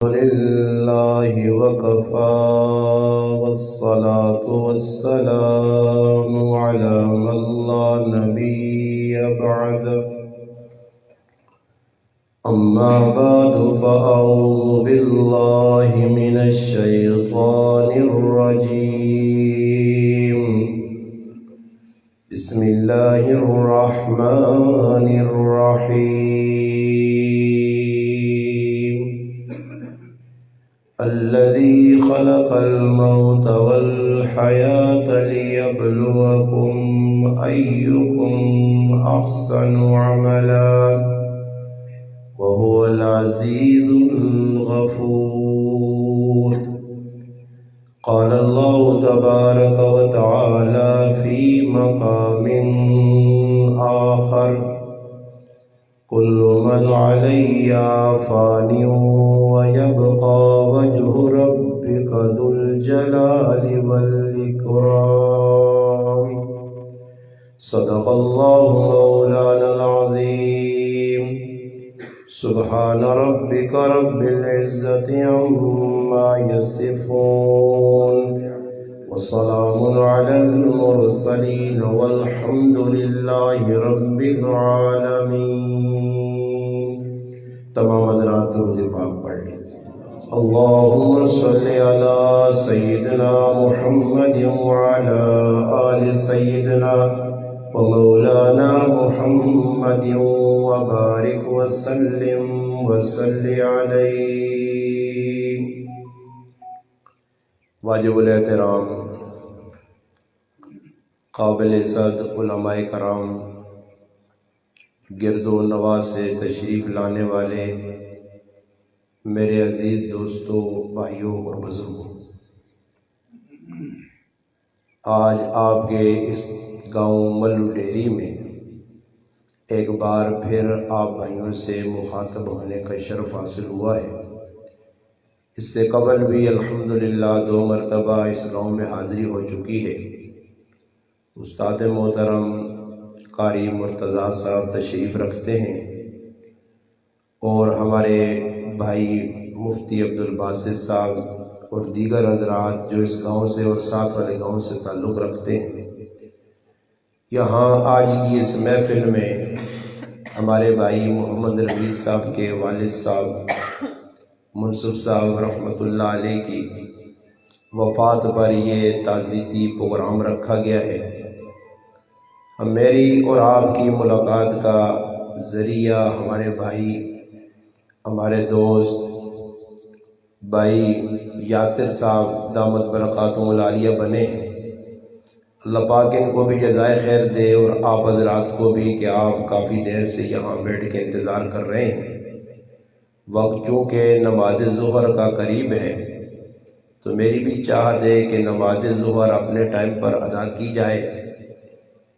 لله وكفى والصلاة والسلام على من لا نبي بعده أما بعد فأعوذ بالله من الشيطان الرجيم بسم الله الرحمن الرحيم الذي خلق الموت والحياة ليبلوكم أيكم أحسن عملا وهو العزيز الغفور. قال الله تبارك وتعالى في مقام آخر كل من عليها فان ويبقى وجه ربك ذو الجلال والإكرام. صدق الله مولانا العظيم. سبحان ربك رب العزة عما يصفون والسلام على المرسلين والحمد لله رب العالمين. تمام حضرات درود پاک پڑھ لیں. اللهم صل على سيدنا محمد وعلى آل سيدنا ومولانا محمد وبارك وسلم وصل عليه. واجب الاحترام قابل صد علماء کرام، گرد و نواح سے تشریف لانے والے میرے عزیز دوستوں، بھائیوں اور بزرگوں، آج آپ کے اس گاؤں ملو ڈیری میں ایک بار پھر آپ بھائیوں سے مخاطب ہونے کا شرف حاصل ہوا ہے. اس سے قبل بھی الحمدللہ 2 مرتبہ اس گاؤں میں حاضری ہو چکی ہے. استاد محترم قاری مرتضیٰ صاحب تشریف رکھتے ہیں اور ہمارے بھائی مفتی عبدالباسط صاحب اور دیگر حضرات جو اس گاؤں سے اور ساتھ والے گاؤں سے تعلق رکھتے ہیں. یہاں آج کی اس محفل میں ہمارے بھائی محمد رفیع صاحب کے والد صاحب منصف صاحب رحمۃ اللہ علیہ کی وفات پر یہ تعزیتی پروگرام رکھا گیا ہے. میری اور آپ کی ملاقات کا ذریعہ ہمارے بھائی، ہمارے دوست بھائی یاسر صاحب دامت برکاتہم العالیہ بنے. اللہ پاک ان کو بھی جزائے خیر دے اور آپ حضرات کو بھی کہ آپ کافی دیر سے یہاں بیٹھ کے انتظار کر رہے ہیں. وقت چونکہ نماز ظہر کا قریب ہے تو میری بھی چاہت ہے کہ نماز ظہر اپنے ٹائم پر ادا کی جائے.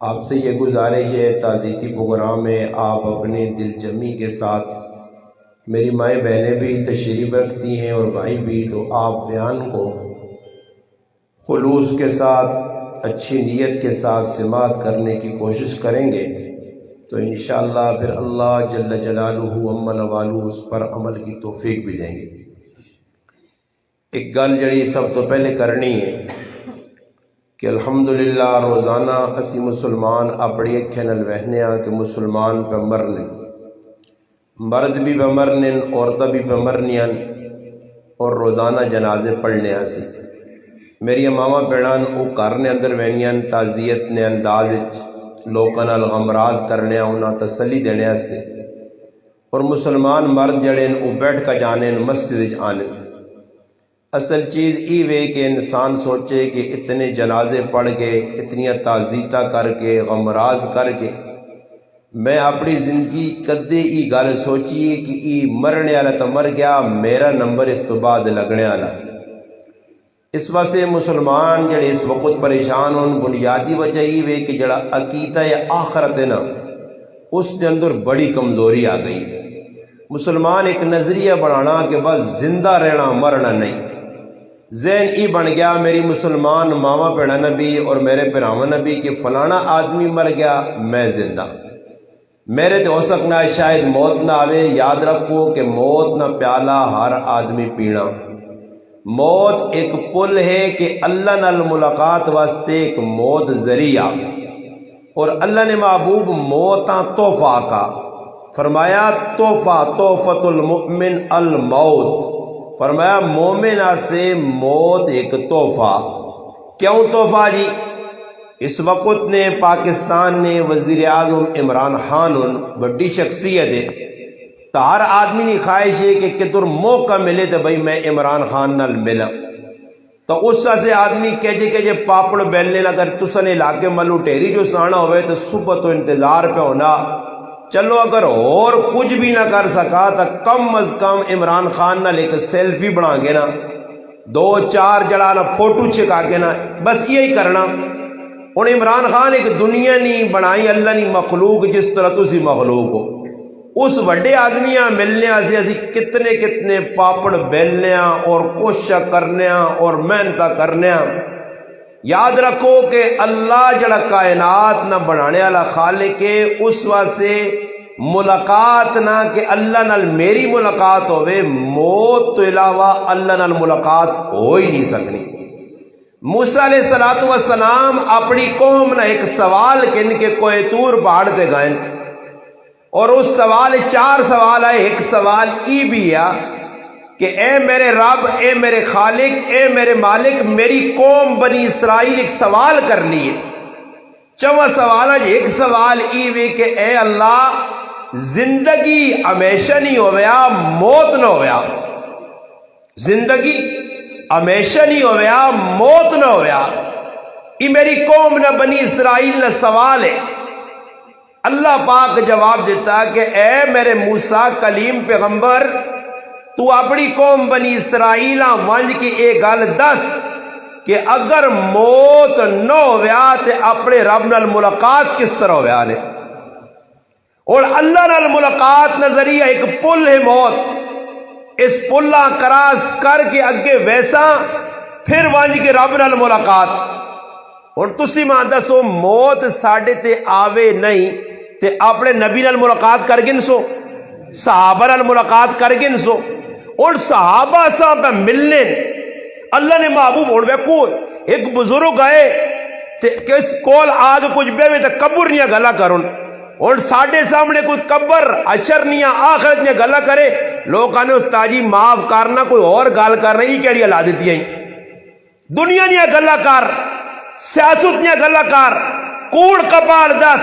آپ سے یہ گزارش ہے، تعزیتی پروگرام میں آپ اپنے دل جمی کے ساتھ، میری مائیں بہنیں بھی تشریف رکھتی ہیں اور بھائی بھی، تو آپ بیان کو خلوص کے ساتھ، اچھی نیت کے ساتھ سماعت کرنے کی کوشش کریں گے تو انشاءاللہ پھر اللہ جل جلالہ عم نوالہ اس پر عمل کی توفیق بھی دیں گے. ایک گل جڑی سب تو پہلے کرنی ہے کہ الحمدللہ روزانہ اسی مسلمان اپنی اکھیں نال وہنے ہاں کہ مسلمان پہ مرنے، مرد بھی پہ مرنے، عورتیں بھی پہ مرنیاں اور روزانہ جنازے پڑھنے ہاں سی. میری ماما بہنان وہ گھر نے اندر وہنیاں تعزیت نے انداز لوکاں نال غمراز کرنے، انہاں تسلی دینے واسطے، اور مسلمان مرد جڑے وہ بیٹھ کا جانے مسجد وچ آنے. اصل چیز ای وے کہ انسان سوچے کہ اتنے جنازے پڑھ کے، اتنی تعزیتہ کر کے، غمراز کر کے، میں اپنی زندگی کدے ای گل سوچیے کہ ای مرنے والا تو مر گیا، میرا نمبر اس تو بعد لگنے والا. اس واسطے مسلمان جڑے اس وقت پریشان ہون، بنیادی وجہ یہ وے کہ جڑا عقیدہ یا آخرت ہے نا، اس کے اندر بڑی کمزوری آ گئی. مسلمان ایک نظریہ بنانا کہ بس زندہ رہنا مرنا نہیں. ذہن ای بن گیا میری مسلمان ماما بہنا نبی اور میرے بھراواں نبی کہ فلانا آدمی مر گیا میں زندہ. میرے تو ہو سکنا ہے شاید موت نہ آوے. یاد رکھو کہ موت نہ پیالہ ہر آدمی پینا. موت ایک پل ہے کہ اللہ نال ملاقات واسطے ایک موت ذریعہ، اور اللہ نے محبوب موتاں تحفہ کا فرمایا. تحفۃ المؤمن الموت، فرمایا مومن سے موت ایک تحفہ. کیوں تحفہ جی؟ اس وقت نے پاکستان نے وزیر اعظم عمران خان بڑی شخصیت ہے، تو ہر آدمی کی خواہش ہے کہ کدھر موقع ملے تو بھائی میں عمران خان نال ملا. تو اس سے آدمی کہجے پاپڑ بیلنے اگر تسن علاقے ملو ٹیری جو سانا ہوئے تو صبح تو انتظار پہ ہونا. چلو اگر اور کچھ بھی نہ کر سکا تو کم از کم عمران خان نال ایک سیلفی بنا کے نا، 2-4 جڑا نا فوٹو چکا کے نا، بس یہی کرنا. اور عمران خان ایک دنیا نہیں بنائی اللہ نہیں مخلوق جس طرح تسی مخلوق ہو. اس وڈے آدمیاں ملنے سے اسی کتنے پاپڑ بیلنے اور کوشش کرنے اور محنت کرنے. یاد رکھو کہ اللہ جڑا کائنات نہ بنانے والا خالق ہے، اس واسطے ملاقات نہ کہ اللہ نال میری ملاقات ہوئے، موت تو علاوہ اللہ نال ملاقات ہو ہی نہیں سکنی. موسیٰ علیہ السلام اپنی قوم نے ایک سوال کن کے کوہ طور پہاڑ تے گئے، اور اس سوال 4 سوال آئے. ایک سوال ای بھی ہے کہ اے میرے رب، اے میرے خالق، اے میرے مالک، میری قوم بنی اسرائیل ایک سوال کر لیے. 4 سوال ہے. ایک سوال ای بھی کہ اے اللہ، زندگی ہمیشہ نہیں ہویا، موت نہ ہویا. زندگی ہمیشہ نہیں ہویا، موت نہ ہویا. یہ میری قوم نہ بنی اسرائیل نہ سوال ہے. اللہ پاک جواب دیتا کہ اے میرے موسیٰ کلیم پیغمبر، تو اپنی قوم بنی اسرائیل ونج کی ایک گل دس کہ اگر موت نہ ہویا تے اپنے رب نال ملاقات کس طرح ہویا نے. اور اللہ نال ملاقات نظریہ ایک پل ہے موت. اس پلہ کراس کر کے اگے ویسا پھر ونج کے رب نال ملاقات. اور تسی ماں دسو موت ساڈے تے آوے نہیں تے اپنے نبی نال ملاقات کر گن سو، صحابہ نال ملاقات کر گن سو. اور صحابہ صاحب ملنے اللہ نے محبوب اور ویکو ایک بزرگ آئے تے کس کول آگ کچھ بیوے تے قبر نیا گلا کرن، اور ساڑھے سامنے کوئی قبر اشر نیا آخرت نیا گلا کرے. لوگ کہنے استاجی معاف کرنا، کوئی اور گال کر رہی کیڑی علا دیتی ہیں. دنیا نیا گلا کر، سیاست نیا گلا کر، کوڑ کپال دس،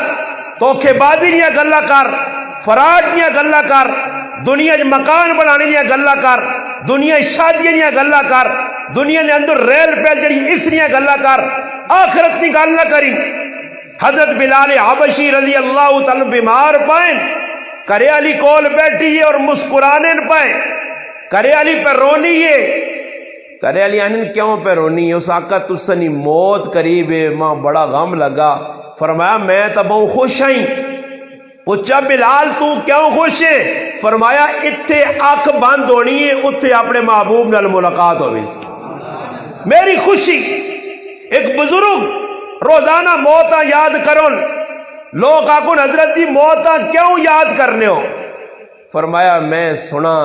توکھے بازی نیا گلا کر، فراڈ نیا گلا کر، دنیا مکان بنانے نیا گلا کر، دنیا شادی نیا گلا کر، دنیا نے اندر ریل پیل جڑی اس نیا گلا کر، آخرت نی گل نہ کری. حضرت بلال حبشی رضی اللہ تعالی بیمار پائیں، کرے علی کول بیٹھی ہے اور مسکرانے پائیں. کرے علی پہ رونی ہے. کرے علی آنن کیوں پہ رونی ہے؟ اس آقا تسنی موت قریب ہے، ماں بڑا غم لگا. فرمایا میں تو بہت خوش ہوں. پوچھا بلال تو کیوں خوش ہے؟ فرمایا اتھے آنکھ بند ہونی ہے، اتھے اپنے محبوب نال ملاقات ہوئی سی. میری خوشی. ایک بزرگ روزانہ موتاں یاد کرن. لوگ آکن حضرت دی موتاں کیوں یاد کرنے ہو؟ فرمایا میں سنا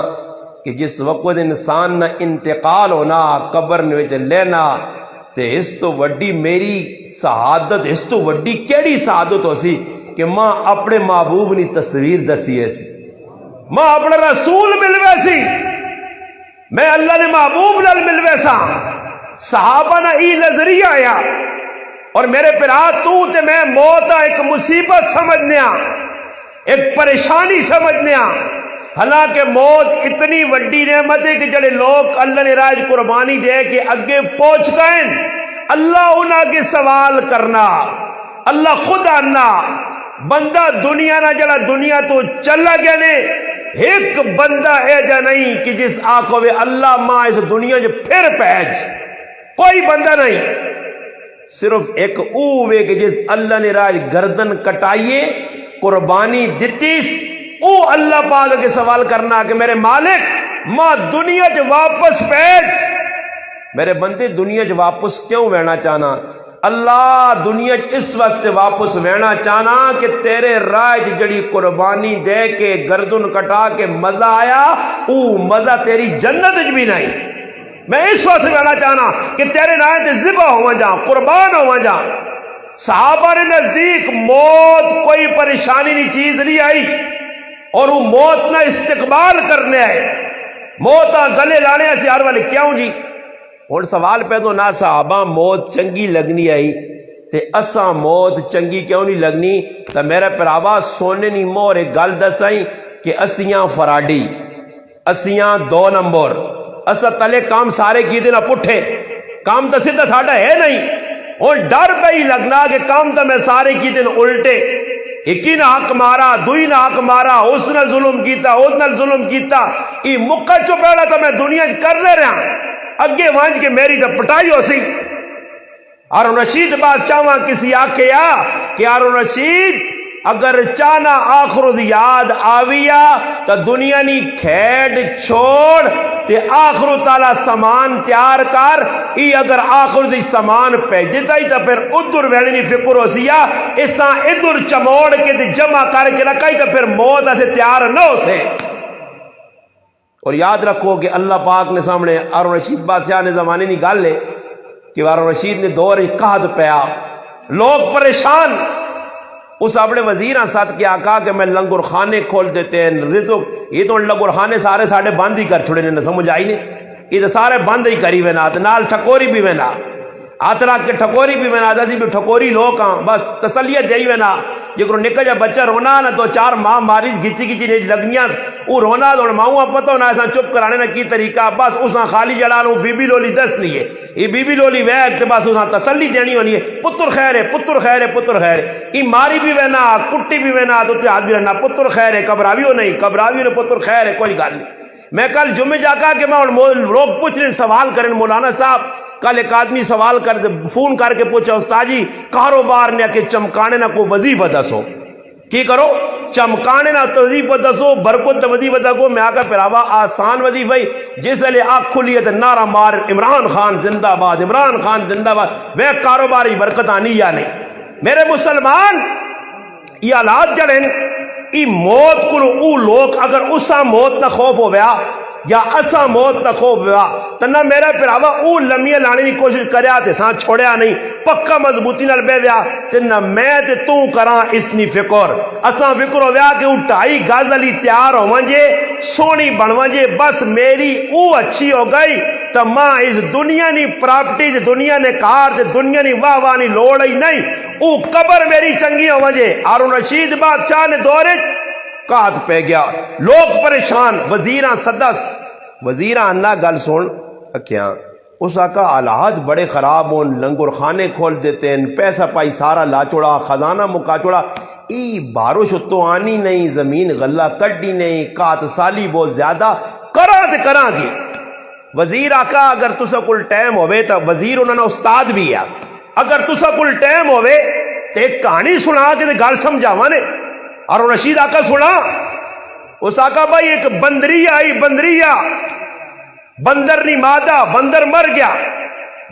کہ جس وقت انسان نہ انتقال ہونا، قبر نے وچ لینا، تے اس تو وڈی میری سعادت، اس تو وڈی کیڑی سعادت ہو سی کہ ماں اپنے محبوب نی تصویر دسی ہے سی، ماں اپنے رسول ملوے سی، میں اللہ نے محبوب نال ملوے سا. صحابہ نہ ای نظریہ آیا. اور میرے پرا تو تے میں موت ایک مصیبت سمجھنے، ایک پریشانی سمجھنے. حالانکہ موت اتنی وڈی نعمت ہے کہ جڑے لوگ اللہ نے راج قربانی دے کے اگے پہنچ گئے، اللہ انہاں کے سوال کرنا، اللہ خود آنا. بندہ دنیا نہ جڑا دنیا تو چلا گیا نے، ایک بندہ ہے جا نہیں کہ جس آنکھوں میں اللہ ماں اس دنیا جو پھر پہنچ، کوئی بندہ نہیں. صرف ایک اوے کہ جس اللہ نے راج گردن کٹائیے قربانی دیتیس، او اللہ پاک کے سوال کرنا کہ میرے مالک ماں دنیا جو واپس پیچ. میرے بندے دنیا جو واپس کیوں وینا چاہنا؟ اللہ دنیا اس واسطے واپس وینا چاہنا کہ تیرے راہ جڑی قربانی دے کے گردن کٹا کے مزہ آیا او مزہ تیری جنت بھی نہیں. میں اس واسطے وینا چاہنا کہ تیرے راہ تے ذبح ہوا جا قربان ہوا جا. صحابہ نے نزدیک موت کوئی پریشانی نہیں چیز نہیں آئی اور وہ موت نہ استقبال کرنے آئے. موت گلے لانے سے ہر والے کیوں جی. ہوں سوال پیدا نہ صحابہ موت چنگی لگنی آئی تے اساں موت چنگی کیوں نہیں لگنی. تو میرے پراوا سونے نہیں مور ایک گل دسائی کہ اسیاں فراڈی اسیاں 2 نمبر اسا تلے کام سارے کیتے نہ پٹھے کام تو سیدھا ساڈا ہے نہیں. اور ڈر پہ ہی لگنا کہ کام تو میں سارے کیتے نہ الٹے. ایک نہ حق مارا دوئی نہ حق مارا اس نے ظلم کیتا اس نے ظلم کیتا ای مکہ چپیڑا تو میں دنیا کر لے رہا اگے وانج کے میری تو پٹائی ہو سی. ہارون رشید بادشاہ وہاں کسی آکھیا کہ ہارون رشید اگر چانا آخر یاد آویا تو دنیا نی کھیڑ چھوڑ تے آخر تعالی سامان تیار کر. ای اگر آخر دی سامان پہ دیتا ہی تو پھر ادھر ویڑی نی فکر ہو سیا اساں ادھر چموڑ کے تے جمع کر کے رکھائی تو پھر موت ایسے تیار نہ ہو سے. اور یاد رکھو کہ اللہ پاک نے سامنے ہارون رشید بادشاہ نے زمانے نہیں گال لے کہ ہارون رشید نے دور قحط پیا لوگ پریشان. اس اپنے وزیراں ساتھ کیا کہا کہ میں لنگر خانے کھول دیتے ہیں رزق یہ تو لنگر خانے سارے ساڑھے بند ہی کر چھوڑے نے سمجھ آئی نہیں یہ تو سارے بند ہی کری وینا نال ٹھکوری بھی وینا ہاتھ رکھ کے ٹھکوری بھی وینا دسی بھی ٹھکوری لوگ ہاں بس تسلیت دے وینا جکر نکا جا بچہ رونا نہ تو 4 ماہ ماری گچی گچی نہیں لگنیاں وہ رونا تو ماؤں پتہ ہونا ایسا چپ کرانے نہ کی طریقہ بس اساں خالی جڑا لوں بی بی لولی دس لیے یہ بی بی لولی ویگ تے بس اساں تسلی دینی ہونی ہے پتر خیر ہے پتر خیر ہے پتر خیر ہے. ای ماری بھی وینا کٹی بھی وینا تو تے ہاتھ بھی رہنا پتر خیر ہے گھبراویو نہیں گھبراویو نے پتر خیر ہے کوئی گل نہیں. میں کل جمعے جا کہا کہ میں لوگ پوچھ رہے سوال کریں مولانا صاحب کل ایک آدمی سوال کر فون کر کے پوچھا استاد جی کاروبار نے کہ چمکانے نہ کوئی وظیفہ دسو کی کرو چمکانے نہ وظیفہ دسو برکت وظیفہ دسو. میں آگا پھراوا آسان وظیفہ جس لئے آنکھ کھلی ہے نعرہ مار عمران خان زندہ باد عمران خان زندہ باد وہ کاروباری برکت آنی یا نہیں. میرے مسلمان یہ حالات جڑیں ای موت کو او لوگ اگر اسا موت نہ خوف ہو گیا یا اسا موت نہ خوف ہوا تو نہ میرا پھراوا او لمیاں لانے کی کوشش کریا تے ساں چھوڑیا نہیں پکا مضبوطی نال بہ ویا تے نہ میں تے تو کراں اس نی فکر اساں فکر ہو ویا کہ او 2.5 گز علی تیار ہوواں جے سونی بنواں جے بس میری او اچھی ہو گئی تو ماں اس دنیا نی پراپرٹی تے دنیا نے کار تے دنیا نی واہ واہ نی لوڑ ہی نہیں او قبر میری چنگی ہوواں جے. ہارون رشید بادشاہ نے دورے قحط پہ گیا لوگ پریشان وزیراں سدس وزیراں نہ گل سن کیا اس آقا حالات بڑے خراب ہوں لنگر خانے کھول دیتے ہیں پیسہ پائی سارا لا چوڑا خزانہ مکا چوڑا ای بارش تو آنی نہیں زمین غلہ کٹی نہیں قحط سالی بہت زیادہ کراں گی. وزیر آقا اگر تسا کل ٹائم ہوئے تو وزیر انہوں نے استاد بھی ہے اگر تسا کل ٹائم ہوئے تو ایک کہانی سنا کے گل سمجھاوا نے. اور رشید آقا سنا اس آقا بھائی ایک بندری آئی بندریہ بندر نہیں مادہ بندر مر گیا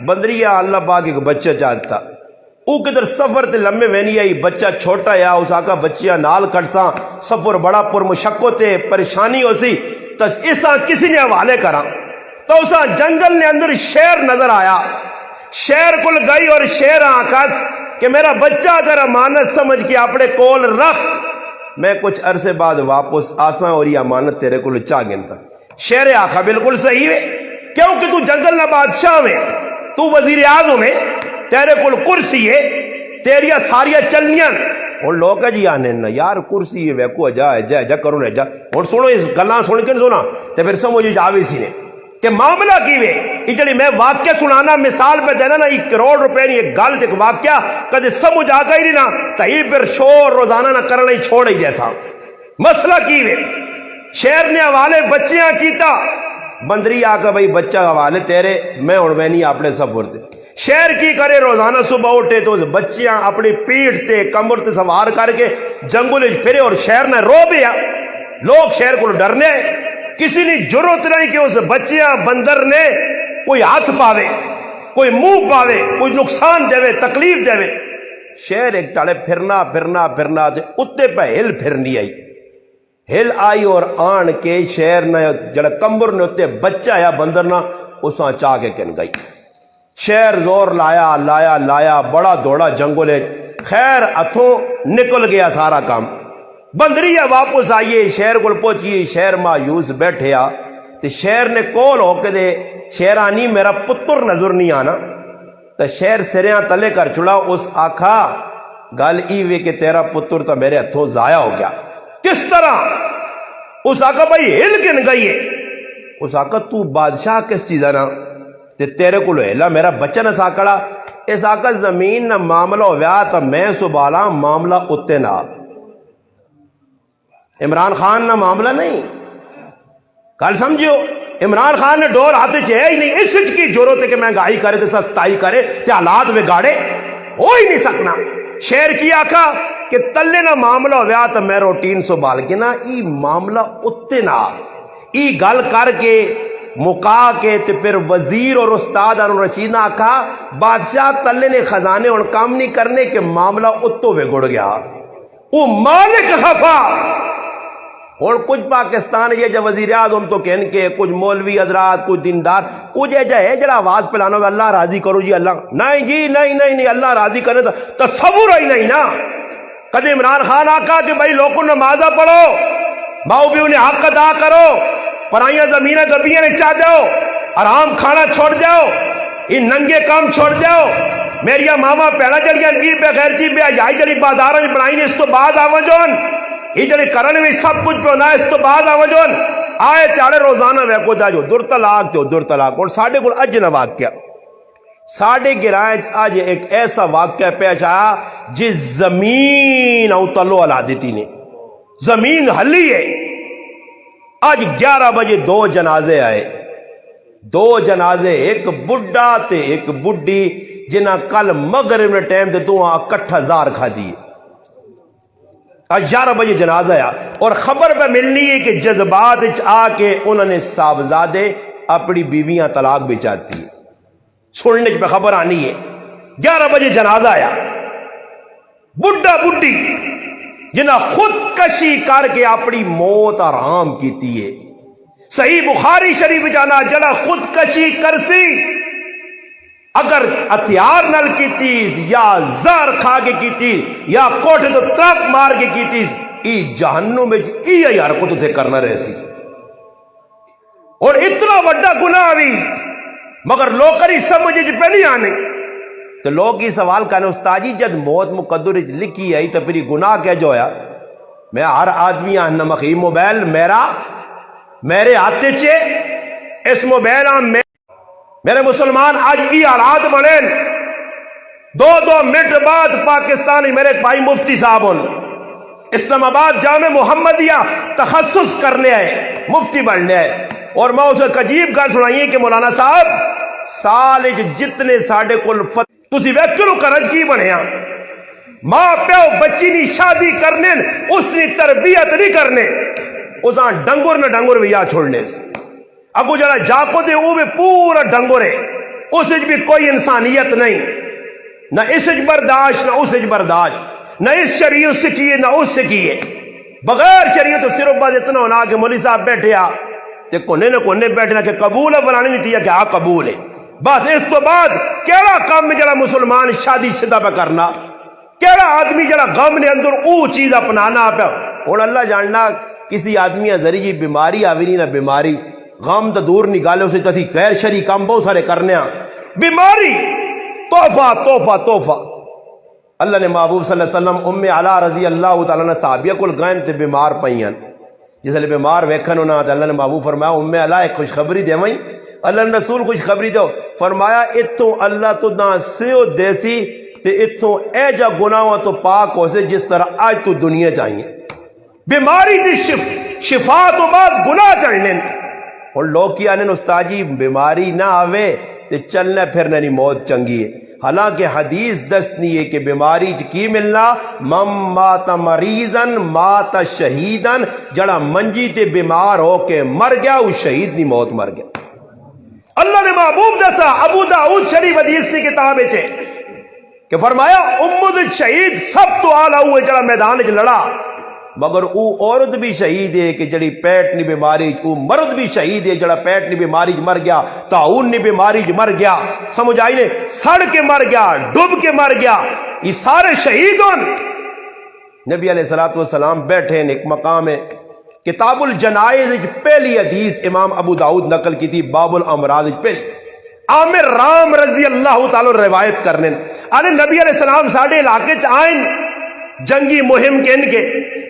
بندریہ اللہ پاک ایک بچہ چاہتا او کدھر سفر تے لمبے وینی آئی بچہ چھوٹا یا اس آقا بچیاں نال کٹساں سفر بڑا پر مشقت تے پریشانی ہو سی تو اساں کسی نے حوالے کراں تو اساں جنگل نے اندر شیر نظر آیا شیر کل گئی اور شیر آقا کہ میرا بچہ اگر امانت سمجھ کے اپنے کول رکھ میں کچھ عرصے بعد واپس آساں اور یہ امانت تیرے کو چاہ گنتا. شیر آخا بالکل صحیح ہے کیونکہ تو جنگل نہ بادشاہ میں تو وزیر اعظم میں تیرے کو کرسی ہے تیریا ساریا چلنیاں اور لوگ جی آنے نا یار کرسی ہے ویکو جا کرو نہ جا اور سنو اس گلاں سن کے سنا تو پھر سمجھ جاوے سی نے کہ معاملہ کی وے یہ جڑی میں واقعہ سنانا مثال پہ دینا نا 1 کروڑ روپے نہیں ایک گل ایک واقعہ کدے سمجھ آ گئی نہیں نا تو یہ پھر شور روزانہ نہ کرنا ہی چھوڑ ہی جیسا مسئلہ کی وے. شیر نے حوالے بچیاں کیتا بندری آ کے بھائی بچہ حوالے تیرے میں ہوں میں نہیں اپنے سفر تے شیر کی کرے روزانہ صبح اٹھے تو بچیاں اپنی پیٹھ تے کمر تے سوار کر کے جنگل پھرے اور شیر نے رو بیا لوگ شیر کو ڈرنے کسی نے جرت نہیں کہ اس بچیاں بندر نے کوئی ہاتھ پاوے کوئی منہ پاوے، کوئی نقصان دے، تکلیف دے، شیر ایک تالے پھرنا پھرنا پھرنا تے اتے پہ ہل پھرنی آئی، ہل آئی اور آن کے شیر نے جڑا کمبر نے اتے بچہ آیا بندر نہ اساں چاہ کے کن گئی۔ شیر زور لایا لایا لایا، بڑا دوڑا جنگلے، خیر اتھوں نکل گیا سارا کام۔ بندریہ واپس آئیے، شیر کو پہنچیے، شیر مایوس بیٹھے آ تے شیر نے کول ہو کے دے، شیرانی میرا پتر نظر نہیں آنا، تو شیر سریاں تلے کر چھڑا، اس آکھا گل ایوے کہ تیرا پتر تو میرے ہتھوں ضائع ہو گیا۔ کس طرح؟ اس آکھا بھائی ہل کن گئی ہے؟ اس آکھا تو بادشاہ کس چیز ہے نا تے تیرے کو ہلا میرا بچہ نہ ساکڑا؟ اس آکھا زمین نہ معاملہ ہویا تو میں سبالا معاملہ اتے نہ، عمران خان نہ معاملہ نہیں، کل سمجھو عمران خان نے ڈور ہاتھ چ ہے ہی نہیں، اس کی ضرورت ہے کہ مہنگائی کرے تے سستائی کرے تے حالات بگاڑے، ہو ہی نہیں سکنا۔ شیر کی آکھا کہ تلے نہ معاملہ ہویا تو میں روٹین سنبھال کے نا، ای معاملہ اتے نہ، ای گل کر کے مکا کے تے پھر وزیر اور استاد ہارون رشید نے آکھا بادشاہ تلے نے خزانے اور کام نہیں کرنے کہ معاملہ اتو بگڑ گیا، او مالک خفا۔ اور کچھ پاکستان یہ جو وزیر اعظم تو کہن کے، کچھ مولوی حضرات، کچھ دیندار، کچھ ایجا ہے جڑا آواز پلانو اللہ راضی کرو جی اللہ، نہیں جی نہیں اللہ راضی کرنے تو تصور ہی نہیں نا۔ کدے عمران خان آقا کہ بھائی لوگوں نمازہ پڑھو، ماؤ بھی انہیں حق ادا کرو، پرائیاں زمینیں دبیاں نے چاہ جاؤ، آرام کھانا چھوڑ جاؤ، ان ننگے کام چھوڑ جاؤ، میریا ماما پیڑا جڑیاں ای بے غیرتی بے حیائی جڑی بازاراں وچ بنائی نے، اس تو بعد آواں جون یہ جڑے کرن میں سب کچھ پہ ہونا، اس تو بعد آواں جون آئے تیارے روزانہ ویکو جا جو در طلاق تے در طلاق۔ اور ساڈے کول اج نہ واقعہ، ساڈے گرائیں اج ایک ایسا واقعہ پیش آیا جس زمین او تلو ہلا دیتی نے، زمین ہلی ہے۔ آج 11 بجے 2 جنازے آئے، 2 جنازے، ایک بڈھا تے ایک بڈھی، جنہ کل مغرب نے ٹائم تے دعا اکٹھا زار کھا دی۔ آج 11 بجے جنازہ آیا اور خبر پہ ملنی ہے کہ جذبات آ کے انہوں نے صاحبزادے اپنی بیویاں طلاق بھی چاہتی ہے، سننے پہ خبر آنی ہے۔ 11 بجے جنازہ آیا، بڈھا بڈھی جنہ خود کشی کر کے اپنی موت آرام کیتی ہے۔ صحیح بخاری شریف جانا جڑا خود کشی کرسی اگر ہتھیار نال کیتیز یا زہر کھا کے کیتیز یا کوٹھے تو ترپ مار کے کیتیز، ای جہنم میں ای حرکت اتنے کرنا رہے سی، اور اتنا بڑا گناہ بھی مگر لوگ کری سمجھ پہ نہیں آنے۔ تو لوگ یہ سوال کرنے استاد جی جد موت مقدر لکھی آئی تو پھر گناہ کیا جو ہے؟ میں ہر آدمی آنا مخی موبائل میرے ہاتھے چے، اس موبائل میرے مسلمان آج ای حالات بنے، 2 منٹ بعد پاکستانی میرے بھائی مفتی صاحب اسلام آباد جامع محمدیہ تخصص کرنے آئے، مفتی بننے آئے، اور میں اسے عجیب گل سنائی کہ مولانا صاحب سال جتنے ساڈے کول تسی ویکھو کرج کی بنیا، ماں پیو بچی نی شادی کرنے، اس نی تربیت نہیں کرنے، اساں ڈنگر نہ ڈنگر ویا چھوڑنے، اگو جڑا جاکو دے وہ بھی پورا ڈنگر ہے، اس بھی کوئی انسانیت نہیں، نہ اس برداشت نہ اس برداشت، نہ اس شریعت سے کیے نہ اس سے کیے، بغیر شریعت تو صرف بات اتنا ہونا کہ مولوی صاحب بیٹھے آ تے کونے نہ کونے بیٹھنا کہ قبول ہے بنانی نہیں تھی کہ ہاں قبول ہے، بس اس تو بعد کیڑا کام میں جڑا مسلمان شادی شدہ پہ کرنا، کیڑا آدمی جڑا غم نے اندر او چیز اپنانا پہ، اور اللہ جاننا کسی آدمی ذریعی بیماری آوی نہیں نہ بیماری، غم تو دور نہیں گالے اسے تھی غیر شرعی کام بہت سارے کرنے ہیں، بیماری تحفہ تحفہ تحفہ۔ اللہ نے محبوب صلی اللہ علیہ وسلم علا رضی اللہ تعالیٰ نے صحابیہ کو گئن تے بیمار پائیں، جس لئے بیمار ویکھن ہونا تو اللہ نے محبوب فرمایا علا ایک خوشخبری دے وہیں، اللہ نے رسول خوشخبری دو، فرمایا اتوں اللہ تو نہ سیو دیسی تے اتوں اے جا گناہوں تو پاک ہو سے جس طرح آج تو دنیا چاہیے، بیماری دی شفا تو بعد گناہ چڑھنے، اور لوگ کی آنے استاد جی بیماری نہ آوے تے چلنے پھرنے نہیں موت چنگی ہے، حالانکہ حدیث دستنی ہے کہ بیماری کی ملنا من مات مریضن مات شہیدن، جڑا منجی تے بیمار ہو کے مر گیا وہ شہید نہیں موت مر گیا۔ اللہ نے محبوب دسا ابو داؤد شریف حدیث کی کتاب ہے کہ فرمایا امت شہید سب تو آلہ ہوئے جڑا میدان چ لڑا مگر او عورت بھی شہید ہے کہ جڑی پیٹ نی بیماری او مرد بھی شہید ہے جڑا پیٹ نی بیماری مر گیا طاعون نی بیماری مر گیا سمجھ آئی نے سڑ کے مر گیا ڈوب کے مر گیا یہ سارے شہید ہوں نبی علیہ الصلوۃ والسلام بیٹھے ہیں ایک مقام ہے کتاب الجنائز پہلی حدیث امام ابو داؤد نقل کی تھی باب الامراض پہلی عامر رام رضی اللہ تعالی روایت کرنے نبی علیہ السلام ساڑھے علاقے آئیں جنگی مہم کے ان کے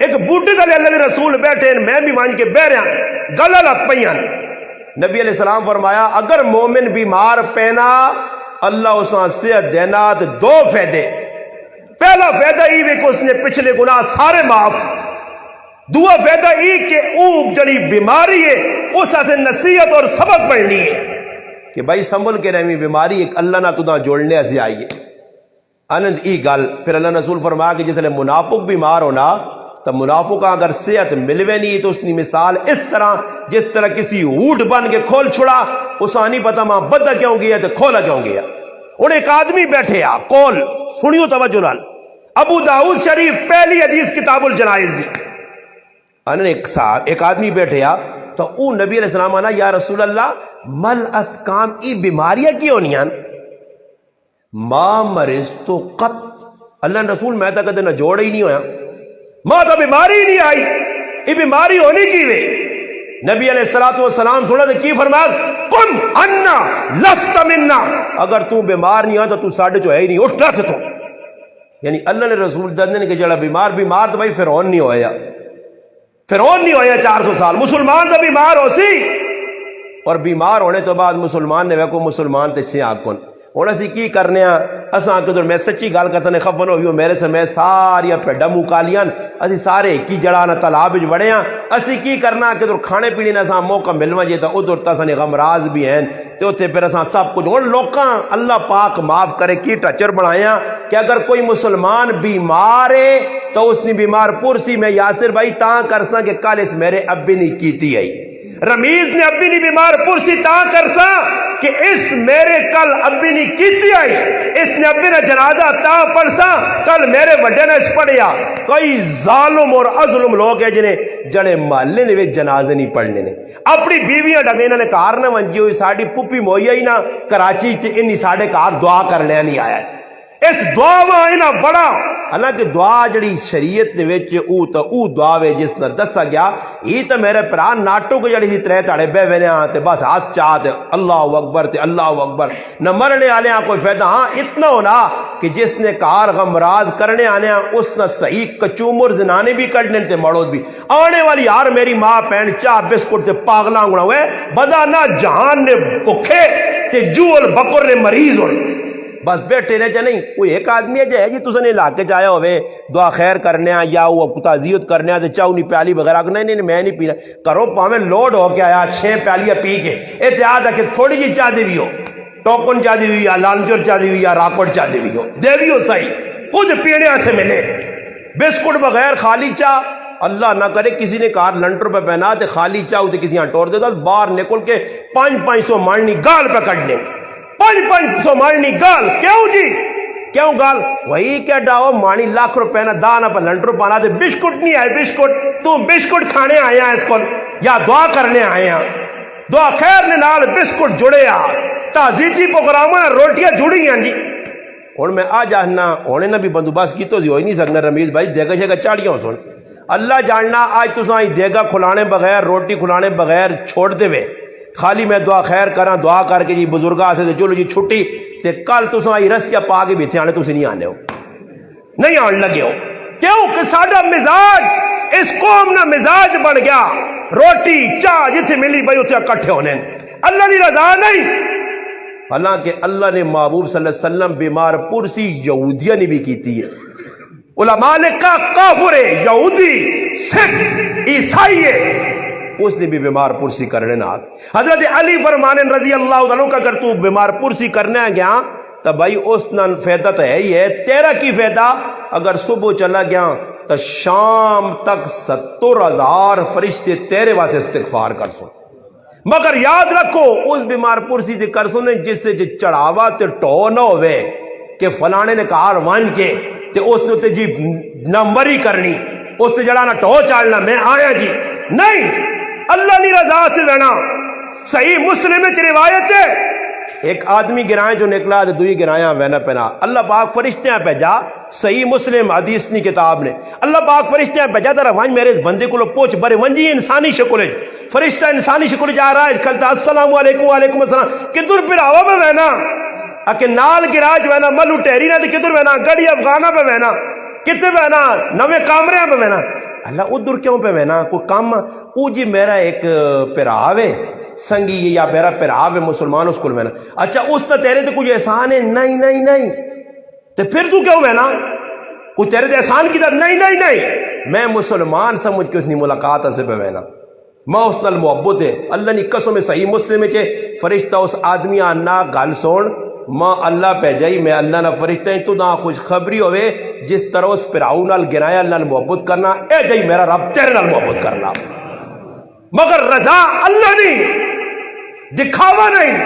ایک بوٹے دلے اللہ کے رسول بیٹھے ہیں میں بھی مان کے بہ رہا گلہ لگ پئیاں نبی علیہ السلام فرمایا اگر مومن بیمار پینا اللہ اساں صحت دینا تو دو فائدے پہلا فائدہ یہ کہ اس نے پچھلے گناہ سارے معاف دوسرا فائدہ یہ کہ او جڑی بیماری ہے اس سے نصیحت اور سبق پڑھنی ہے کہ بھائی سنبھل کے رہی بیماری ایک اللہ نہ تدا جوڑنے سے آئیے انند ای گل پھر اللہ رسول فرمایا کہ جس لئے منافق بیمار ہونا تو منافق اگر صحت ملوے نہیں تو اس کی مثال اس طرح جس طرح کسی اونٹ بن کے کھول چھڑا اسا نہیں پتا ماں بدہ کیوں گیا تو کھولا کیوں گیا انہیں ایک آدمی بیٹھے آ کول سنیو توجہ نال ابو داؤد شریف پہلی حدیث کتاب الجنائز دی ایک آدمی بیٹھے آ تو او نبی علیہ السلام آنا یا رسول اللہ مل اسکام ای بیماریاں کیوں نہیں آن ماں مرض تو قط اللہ رسول میں تا کدے نہ جوڑ ہی نہیں ہویا ماں تو بیماری نہیں آئی یہ بیماری ہونی کی وے نبی علیہ الصلوۃ والسلام سنا تو کی فرمایا قم انا لست منا اگر تو بیمار نہیں ہو تو ساڈے چو ہے ہی نہیں اٹھنا سے تو یعنی اللہ نے رسول دندن کہ جڑا بیمار تو بھائی فرعون نہیں ہویا فرعون نہیں ہویا 400 سال مسلمان تو بیمار ہو سی اور بیمار ہونے تو بعد مسلمان نے ویکو مسلمان تے چھے آکن ہوں اسی کی کرنے اساں کہ میں سچی گل کرتا نے خبر ہوئی میرے سمیت ساریا پیڈا موکالیاں اسی سارے کی جڑا نہ تالاب وچ وڑے ہاں اسی کی کرنا کہ کھانے پینے نہ اساں موقع ملوا جے تا ادھر تا سنے غمراز بھی ہیں تے اوتھے پھر اساں سب کچھ ہن لوکاں اللہ پاک معاف کرے کی ٹچر بنایا کہ اگر کوئی مسلمان بیمار ہے تو اس نے بیمار پرسی میں یاسر بھائی تاں کرساں کہ کل اس میرے ابی نے کیتی آئی رمیز نے ابی نہیں بیمار پرسی تاں کرسا کہ اس میرے کل ابی نہیں کیتی آئی اس نے ابی نے جنازہ تاں پڑھسا کل میرے وڈے نے اس پڑھیا کوئی ظالم اور اظلم لوگ ہیں جنہیں جڑے محلے نے جنازے نہیں پڑھنے نے اپنی بیویاں ڈگے انہوں نے کار نہ ونجی ہوئی ساڑی پپی مویا ہی نہ کراچی انہی ساڑے کار دعا کرنے نہیں آیا ہے اس دعا میں بڑا حالانکہ دعا جڑی شریعت دے وچ او دعا وے جس نے دسا گیا یہ تو میرے پران ناٹو کو جڑی ترے تاڑے بے وینے تے بس ہاتھ چاہتے اللہ اکبر تے اللہ اکبر نہ مرنے والے کوئی فائدہ ہاں اتنا ہونا کہ جس نے کار غمراز کرنے آنے اس نے صحیح کچومر زنانے بھی کٹنے تے مڑود بھی آنے والی یار میری ماں پین چاہ بسکٹ تے پاگلاں گنا ہوئے بدا نہ جہان نے بکھے تے جول بکر نے مریض ہوئے بس بیٹھے رہے نہیں کوئی ایک آدمی ہے جی تُسا نے علاقے چاہے ہوئے دعا خیر کرنے یا وہ تعزیت کرنے تے چاہو نہیں پیالی وغیرہ نہیں میں نہیں پینا کرو پاویں لوڈ ہو کے آیا 6 پیالیاں پی کے احتیاط ہے کہ تھوڑی جی چاہ دی بھی ہو ٹوکن چاہ دی ہوئی یا لالچور چاہ دی ہوئی یا راکوٹ چاہ دی ہوئی ہو دے بھی ہو صحیح کچھ پینے سے ملے بسکٹ بغیر خالی چاہ اللہ نہ کرے کسی نے کار لنٹر پہ پہنا تے خالی چاہ تے کسی ہاں ٹور دیتا باہر نکل کے 500 مارنی گال پہ کٹ لیں 500 مارنی گال کیوں جی کیوں گال وہی کیا ڈاؤ مانی لاکھ روپے نہ دانا پر لنٹر پانا تے بسکٹ نہیں آئے بسکٹ تو بسکٹ کھانے آئے ہیں اس کو یا دعا کرنے آئے ہیں دعا خیر نے نال بسکٹ جڑے آ تعزیتی پروگراموں نے روٹیاں جڑی ہیں جی اور میں آ جانا ہونے نہ بھی بندوبست کی تو ہو ہی نہیں سکنا رمیز بھائی دیگا جگہ چاڑیاں سن اللہ جاننا آج تساں دیگا کھلانے بغیر روٹی کھلانے بغیر چھوڑ دے وے خالی میں دعا خیر کرا دعا کر کے جی بزرگاں سے چلو جی چھٹی تے کل تساں آئی رسیاں پا کے بھی تھے آنے تسی نہیں آنے ہو نہیں آن لگے ہو کیوں کہ ساڈا مزاج اس قوم نہ مزاج بن گیا روٹی چاہ جتھے ملی بھائی اتھے اکٹھے ہونے اللہ دی رضا نہیں حالانکہ اللہ نے محبوب صلی اللہ علیہ وسلم بیمار پرسی یہودیہ نے بھی کیتی ہے علماء نے کہا کافر ہے یہودی سکھ عیسائی ہے اس نے بھی بیمار پرسی کرنے نہ حضرت علی فرمانے رضی اللہ عنہ کا اگر تو بیمار پرسی کرنے گیا تو بھائی اس نہ فائدہ تو ہے ہی ہے تیرا کی فائدہ اگر صبح چلا گیا تو شام تک 70,000 فرشتے تیرے واسطے استغفار کر سو مگر یاد رکھو اس بیمار پرسی تے کر سنے جس سے چڑھاوا تے ٹو نہ ہوئے کہ فلانے نے کار وان کے تے اس نے تے جی نمبری کرنی اس تے جڑا نہ ٹو چالنا میں آیا جی نہیں، اللہ نہیں رضا سے بہنا۔ صحیح مسلم میں روایت ہے ایک آدمی گرائیں جو نکلا تو دوئی گرائیں وینا پہنا، اللہ پاک فرشتے ہیں بھیجا، صحیح مسلم حدیث نی کتاب نے، اللہ پاک فرشتے ہیں بھیجا ترا وانج میرے بندے کو پوچھ برے ونجی انسانی شکل ہے، فرشتہ انسانی شکل جا رہا ہے کھلتا السلام علیکم وعلیکم السلام، کدھر پھر آوا پہ وینا اکے نال گراج وینا ملو ٹیری نہ کدھر وینا گڑی افغانہ پہ وینا کتے وینا نوے کامرے پہ وینا، اللہ ادھر کیوں پہ وینا کوئی کام او جی میرا ایک پراوے سنگی یا میرا پراوے مسلمان اس کو وینا، اچھا اس تا تیرے تے کچھ احسان ہے، نہیں نہیں نہیں، تو پھر تو کیوں وینا کوئی تیرے تے احسان کی طرح، نہیں نہیں نہیں، میں مسلمان سمجھ کے اس نے ملاقات سے پہ وینا، ماں اس نال محبت ہے، اللہ نے قسم میں صحیح مسلم میں فرشتہ اس آدمی آنا گال سون ماں اللہ پہ جائی میں اللہ نہ فرشتہ ہیں تو نہ خوش خبری ہوئے جس طرح اس پراؤ نال گرایا اللہ نال محبت کرنا اے جائی میرا رب تیرے نال محبت کرنا، مگر رضا اللہ نہیں، دکھاوا نہیں،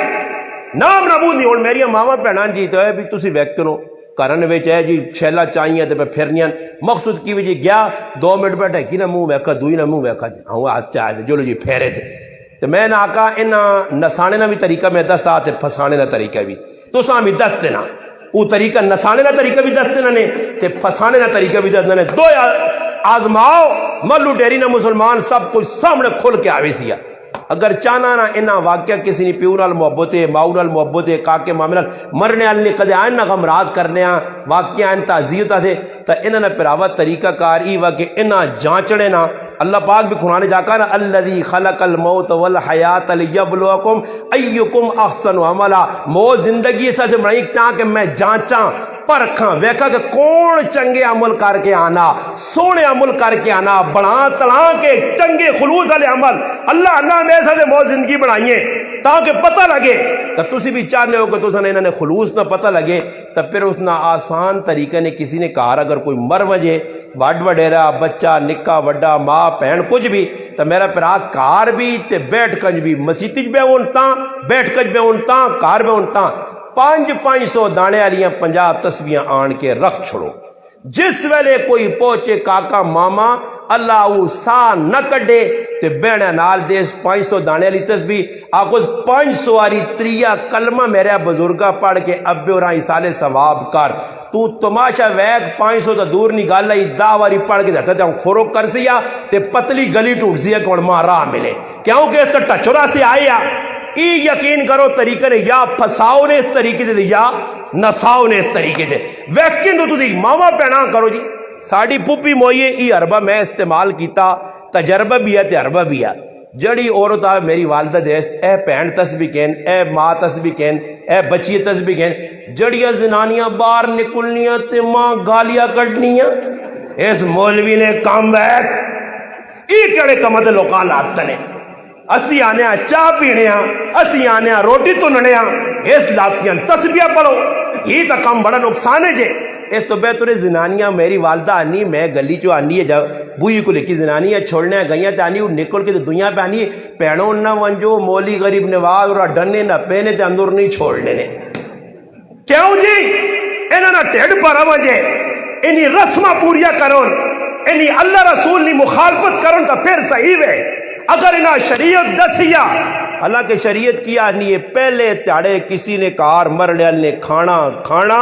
نام نبود نہیں۔ اور میری ماما بہنان جی تو ہے بھی تسی ویک کرو کرن وچ ہے جی چھیلا چاہیے تے پھرنیاں مقصود کی وجہ گیا 2 منٹ بیٹھا کی نہ منہ ویکھا دوئی نہ منہ ویکھا ہوں ہاتھ چاہے جو جی پھیرے تھے تو میں نہ آکا ان نسانے نہ بھی طریقہ میں دس آتے پھسانے نہ طریقہ بھی تو ساں بھی دس دینا وہ طریقہ نسانے نہ طریقہ بھی دس دینا نے تے پھسانے نہ طریقہ بھی دس دینا، دو آزماؤ ملو ڈیری نہ مسلمان سب کچھ سامنے کھل کے آوے سیا۔ اگر چاہنا نہ انہا واقعہ کسی نے پیو نال محبت ہے ماؤ نال محبت ہے کاکے معاملہ مرنے والے نے کدے آئین نہ غمراز کرنے واقعہ آئین تعزیتا تھے تا انہاں نے پراوا طریقہ کار ای وا کہ انہاں جانچنے نہ اللہ پاک بھی قرآن جاکا نا الذی خلق الموت والحیات لیبلوکم ایکم احسن عملا، موت زندگی ایسا سے بنائی چاہ کہ میں جانچاں پرکھاں ویکھا کہ کون چنگے عمل کر کے آنا سونے عمل کر کے آنا بنا تلا کے چنگے خلوص والے عمل اللہ اللہ میں ایسا سے موت زندگی بنائیے تاکہ پتہ لگے تو تسی بھی چاہنے ہو کہ تسا نے انہوں نے خلوص نہ پتہ لگے تو پھر اس نہ آسان طریقے نے کسی نے کہا اگر کوئی مر وجے وڈ وڈیرا بچہ نکا وڈا ماں پہن کچھ بھی تو میرا پھرا کار بھی تے بیٹھ کج بھی مسیطی بے اونتا بیٹھ کج بے اونتا کار بے اونتا 500 دانے والیاں 50 تسبیحاں آن کے رکھ چھوڑو، جس ویلے کوئی پہنچے کاکا ماما اللہ وہ سا نہ کڈے تے بہنا نال دیس 500 دانے والی تسبیح آکوز 500 واری تریا کلمہ میرے بزرگا پڑھ کے ابے اور ایسالے ثواب کر تو تماشا ویک 500 تا دور نہیں گالا ہی 10 واری پڑھ کے دیتا ہوں کھورو کر سیا تے پتلی گلی ٹوٹ سیا کہ ماں راہ ملے کیونکہ اس تو ٹچورا سے آیا ای یقین کرو طریقے نے یا پھساؤ نے اس طریقے دے یا نساؤ نے اس طریقے دے ویکن تو دی ماما پہنا کرو جی ساڑی پوپی موئیے ای عربہ میں استعمال کیتا تجربہ بھی ہے تجربہ بھی ہے جڑی عورت آ میری والدہ دیس اے پہن تسبیح کہن اے ماں تسبیح کہن اے بچی تسبیح کہن جڑیاں زنانیاں باہر نکلنیاں تے ماں گالیاں کٹنیاں اس مولوی نے کام بیک ای کڑے کمت لوکاں لاگتا نے اسی آنے چاہ پینے اسی آنے روٹی تننے اس لاتیاں تسبیح پڑھو یہ تا کم بڑا نقصان ہے جے اس تو بہتر زنانیاں میری والدہ آنی میں گلی چو آنی ہے جب بوئی کو لکھی زنانیاں چھوڑنے گئیاں تے آنی نکل کے دنیا پہ آنی پینوں نہ ونجو مولی غریب نواز اور ڈننے نہ پینے تے اندر نہیں چھوڑنے نے کیوں جی انہاں نہ ٹیڑ پر وجے انہی رسمہ پوریا کرون انہی اللہ رسول نے مخالفت کرون تا پھر صحیح ہے اگر انہا شریعت دسیا حالانکہ شریعت کیا نہیں ہے پہلے تیاڑے کسی نے کار مرنے نے کھانا کھانا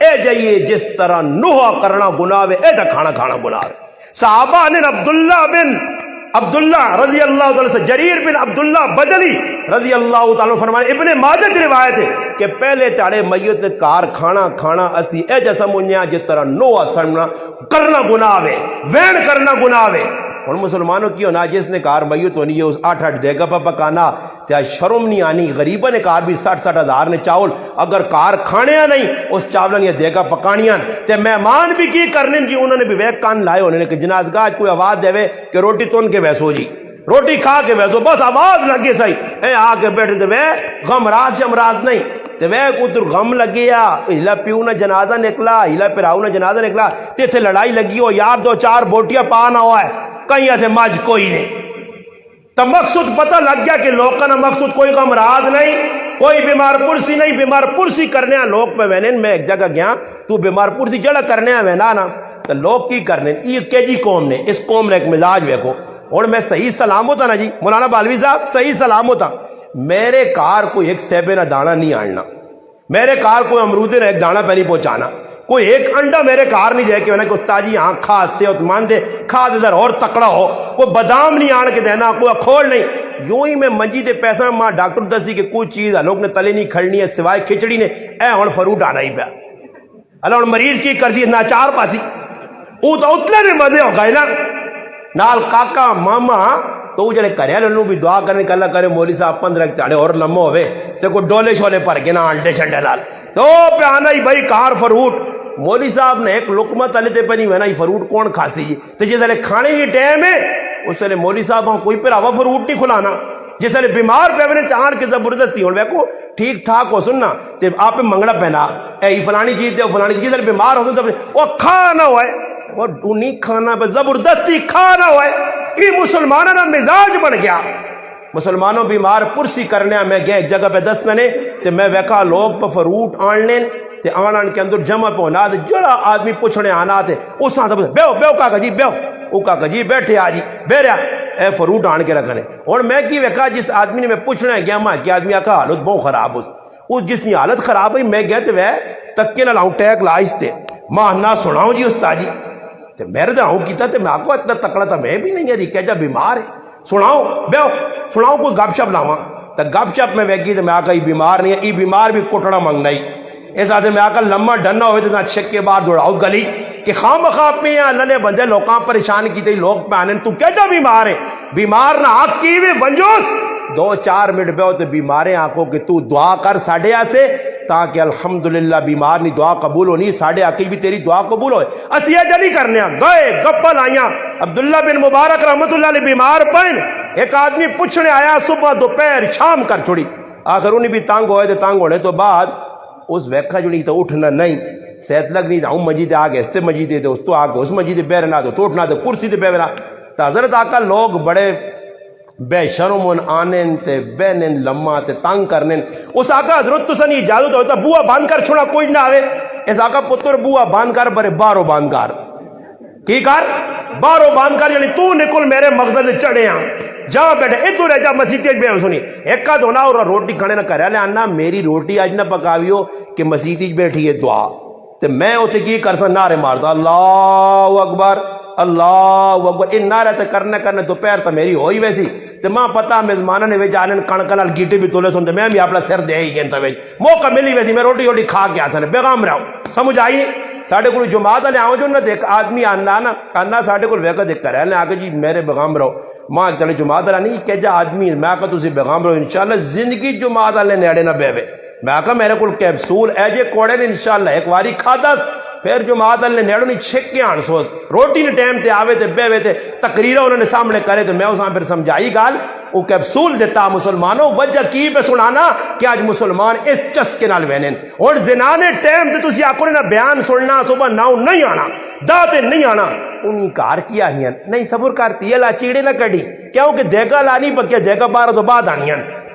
اے جائیے جس طرح نوحہ کرنا گناہ اے جا کھانا کھانا گناہ صحابہ نے عبداللہ رضی اللہ تعالیٰ سے جریر بن عبداللہ بجلی رضی اللہ تعالیٰ فرمانے ابن ماجہ کی روایت ہے کہ پہلے تیاڑے میت نے کار کھانا کھانا اسی اے جیسا منیا جس طرح نوحہ سڑنا کرنا گناہ وین کرنا گناہ اور مسلمانوں کی ہونا جس نے کار میت ہونی ہے اس 8 دیگا پہ پکانا تیا شرم نہیں آنی غریبہ نے کار بھی 60 ہزار نے چاول اگر کار کھانیا نہیں اس چاولن یا دیگا پکانیاں تے مہمان بھی کی کرنے جی انہوں نے بھی ویک کان لائے ہونے کہ جنازگاہ کوئی آواز دے کہ روٹی تون کے ویسو جی روٹی کھا کے ویسو بس آواز لگے صحیح اے آ کے بیٹھے دے غم راز سے امراض نہیں تے وہ ادھر غم لگیا ہلا پیو نہ جنازہ نکلا ہلا پراؤ نہ جنازہ نکلا تے تھے لڑائی لگی ہو یار 2-4 بوٹیاں پانا ہوا ہے کہیں ایسے ماج کوئی نہیں تو مقصود پتہ لگ گیا کہ لوگ کا مقصود کوئی غم راز نہیں، کوئی بیمار پرسی نہیں، بیمار پرسی کرنے لوگ پہ وینے میں ایک جگہ گیا تو بیمار پرسی جڑا کرنے وینا نا تو لوگ کی کرنے یہ کہ جی قوم نے اس قوم نے ایک مزاج ویکو اور میں صحیح سلام ہوتا نا جی مولانا بالوی صاحب صحیح سلام ہوتا میرے کار کو ایک سیبے نہ دانا نہیں آننا، میرے کار کو امرود نے ایک دانا پہ نہیں پہنچانا، کوئی ایک انڈا میرے کار نہیں جائے کہ کہ استاد جی ہاں کھا سے مان دے کھا دے در اور تکڑا ہو، کوئی بادام نہیں آن کے دینا، کوئی اکھوڑ نہیں، یوں ہی میں منجی دے پیسہ ماں ڈاکٹر دسی کہ کوئی چیز لوگ نے تلے نہیں کھڑنی ہے سوائے کھچڑی نے اے ہون فروٹ آنا ہی پیا اللہ ہون مریض کی کر دی ناچار پاسی وہ تو اتنے بھی مزے ہو گئے نا نال کاکا ماما تو وہ جڑے کرے لنو بھی دعا کرنے کہ اللہ کرے مولی صاحب 15 تاڑے اور لمحہ ہوئے تو کوئی ڈولے شولے پر کے نا انڈے شنڈے لال تو پہ آنا ہی بھائی کار فروٹ مولی صاحب نے ایک لقمہ تلے تے پہ نہیں وینا ہی فروٹ کون کھاسی جی تو جس لئے کھانے نہیں ٹیم ہے اس لئے مولی صاحب ہاں کوئی پر آوا فروٹ نہیں کھلانا جس لئے بیمار پہ وینے چاہاں کے زبردستی ہوں ویکو ٹھیک ٹھاک ہو سننا تو آپ پہ منگڑا پہنا اے فلانی چیز دے فلانی چیز لئے بیمار ہو سن وہ کھانا ہوئے وہ ڈونی کھانا پہ زبردستی کھانا ہوئے یہ مسلمانوں نے مزاج بن گیا مسلمانوں بیمار پرسی کرنے میں گیا ایک جگہ پہ دستنے تو میں ویکا لوگ پہ فروٹ آننے تے آنان کے اندر جمع پہ ہونا جڑا آدمی پوچھنے آنا تے اس آن تب بیو بیو کاکا جی بیو او کاکا جی بیٹھے آجی بے رہا اے فروٹ آن کے رکھنے اور میں کی ویکا جس آدمی نے میں پوچھنے گیا ماں کہ آدمی آکا حالت بہت خراب ہو جس کی حالت خراب ہوئی میں گیا تے وہ تکے نہ لاؤں ٹیک لائس تے ماں نہ سناؤں جی استاد جی تے میرے دے آؤں کیتا تے میں آکو اتنا تکڑا تھا میں بھی نہیں ہے کہ جا بیمار ہے سناؤں بیو سناؤں کوئی گپ شپ لاؤں تو گپ شپ میں ویکی تو میں آکا یہ بیمار نہیں ہے یہ بیمار بھی کٹنا منگنا ہی اس آسے میں آکا لمحہ ڈھنا ہوئے تو چھک کے بعد دوڑاؤ گلی کہ خام خواب میں اللہ نے بندے لوگاں پریشان کی تے لوگ پہ آنے تو کیا جا بیمار ہے بیمار نہ آگ کی بھی بنجوس 2-4 منٹ بیو تو بیماریں آنکھوں کہ تو دعا کر ساڑھے آسے تاکہ الحمدللہ بیمار نہیں دعا قبول ہونی ساڑھے آکی بھی تیری دعا قبول ہوئے اسیہ جلی کرنے گئے گپل آئیاں عبداللہ بن مبارک رحمت اللہ علیہ بیمار پہن ایک آدمی پوچھنے آیا صبح دوپہر شام کر چھوڑی آخر انہیں بھی تانگ ہوئے تھے تانگ ہونے تو بعد اس ویکھا جو نہیں تو اٹھنا نہیں صحت لگ نہیں تھا ہوں مجید آگے استے مجید دے اس تو آگے اس مجید بیرنا تو اٹھنا تو کرسی دے بیرنا تو حضرت آقا لوگ بڑے بے شرمون آنین تے بینن لمحہ تے تانگ کرنن اس آقا حضرت تو سنی اجازت ہوتا بوہ باندھ کر چھوڑا کوئی نہ آوے اس آقا پتر بوہ باندھ کر برے بارو باندھ کر کی کر بارو باندھ کر یعنی تو نکل میرے مقصد چڑھے ہیں جہاں بیٹھے ادھو رہ جا مسیح تیج بیٹھے سنی ایک کا دونا اور روٹی کھانے نہ کرے لے آنا میری روٹی آج نہ پکاویو کہ مسیح تیج بیٹھی ہے دعا تو میں ہوتے کی کرسا نعرے مارتا اللہ اکبر اللہ اکبر ان نعرے تے کرنے دوپہر تا میری ہوئی ویسی تو ماں پتا میزمانہ نے ویچ آنن کڑکل گیٹے بھی تولے سنتے میں بھی اپنا سر دے ہی گئن تا ویچ موقع ملی ویسی میں روٹی کھا کے آسانے بیغام رہو سمجھ آئی نہیں ساڑھے کو جماعت لے آؤں جو نہ دیکھ آدمی آنا ساڑھے کو ویکا دیکھ کر ہے لے آگے جی میرے بیغام رہو ماں ایک تلے جماعت لے نہیں کہ جا آدمی میں آکا تُسی بیغام رہو انشاءاللہ زندگی جماعت لے نیڑے نہ بے میں آکا میرے کو کیپسول اے جے کوڑے نے انشاءاللہ ایک واری کھا پھر جماعت اللہ نے نیڑوں نہیں چھک کے آن سوز روٹی نے ٹیم تے آوے تے بے وے تے تقریرہ انہوں نے سامنے کرے تو میں اساں پھر سمجھائی گال وہ کیپسول دیتا مسلمانوں وجہ کی پہ سنانا کہ آج مسلمان اس چسکے نال وینن اور زنانے ٹیم تے تسی آکو نے بیان سننا صبح ناؤ نہیں آنا داتے نہیں آنا انہی کار کیا ہی نہیں صبر کرتی ہے لا چیڑے نہ کڑی کیوں کہ دیگا لانی پکیا دیگا 12 تو بعد آنی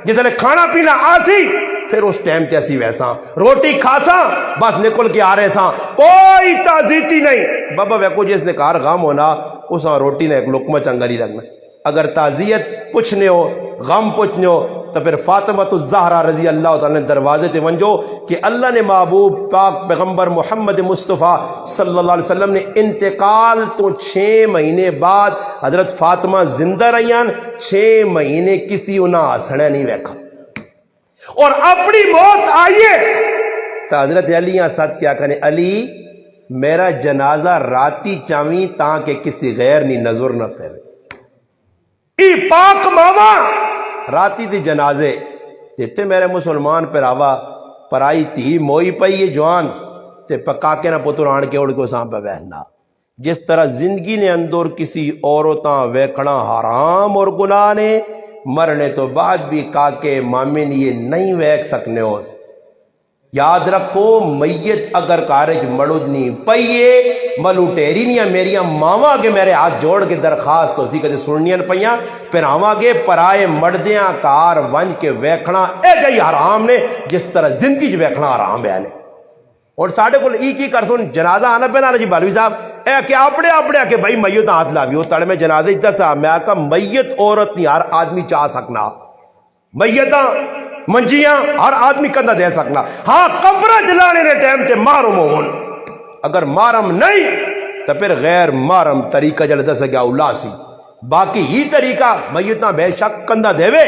جس نے کھانا پینا آسی پھر اس ٹائم تے اسی ویسا روٹی کھاسا بس نکل کے آ رہے سا کوئی تعزیتی نہیں بابا ویکو جس نے کار غم ہونا اسا روٹی نے ایک لقمہ چنگری رکھنا اگر تعزیت پوچھنے ہو غم پوچھنے ہو تو پھر فاطمہ الزہرا رضی اللہ تعالیٰ نے دروازے تے ونجو کہ اللہ نے محبوب پاک پیغمبر محمد مصطفیٰ صلی اللہ علیہ وسلم نے انتقال تو 6 مہینے بعد حضرت فاطمہ زندہ رہیان 6 مہینے کسی انہا ہسڑے نہیں ویکھا اور اپنی موت آئیے تو حضرت علی ساتھ کیا کہنے علی میرا جنازہ راتی چاویں تاکہ کسی غیر نی نظر نہ پہلے ای پاک ماما راتی دی جنازے دیتے میرے مسلمان پر آوا پرائی تھی موئی پئی یہ جوان تے پکا کے نہ پتر آن کے اڑ کو سام پہ بہنا جس طرح زندگی نے اندر کسی عورتاں ویکھنا حرام اور گناہ نے مرنے تو بعد بھی کاکے مامن یہ نہیں ویک سکنے ہو یاد رکھو میت اگر کارج مڑودنی پئیے ملوٹیری نہیں میریاں ماواں کے میرے ہاتھ جوڑ کے درخواست اسی کدے سننیاں پئیاں پھر آواں گے پرائے مردیاں کار ونج کے ویکھنا اے جی حرام نے جس طرح زندگی چ ویکھنا حرام ہے نے اور ساڈے کول ای کی کر سن جنازہ آنا پہ نا جی بالوی صاحب اے کہ اپنے کہ بھائی میت ہاتھ لاوی وہ تڑے میں جنازے دسا میں کہ میت عورت نہیں ہر آدمی چاہ سکنا میتاں منجیاں ہر آدمی کندہ دے سکنا ہاں قبرہ جلانے نے ٹائم تے محرم ہون اگر محرم نہیں تو پھر غیر محرم طریقہ جل دس گیا اللہ سی باقی ہی طریقہ میتاں بے شک کندہ دے وے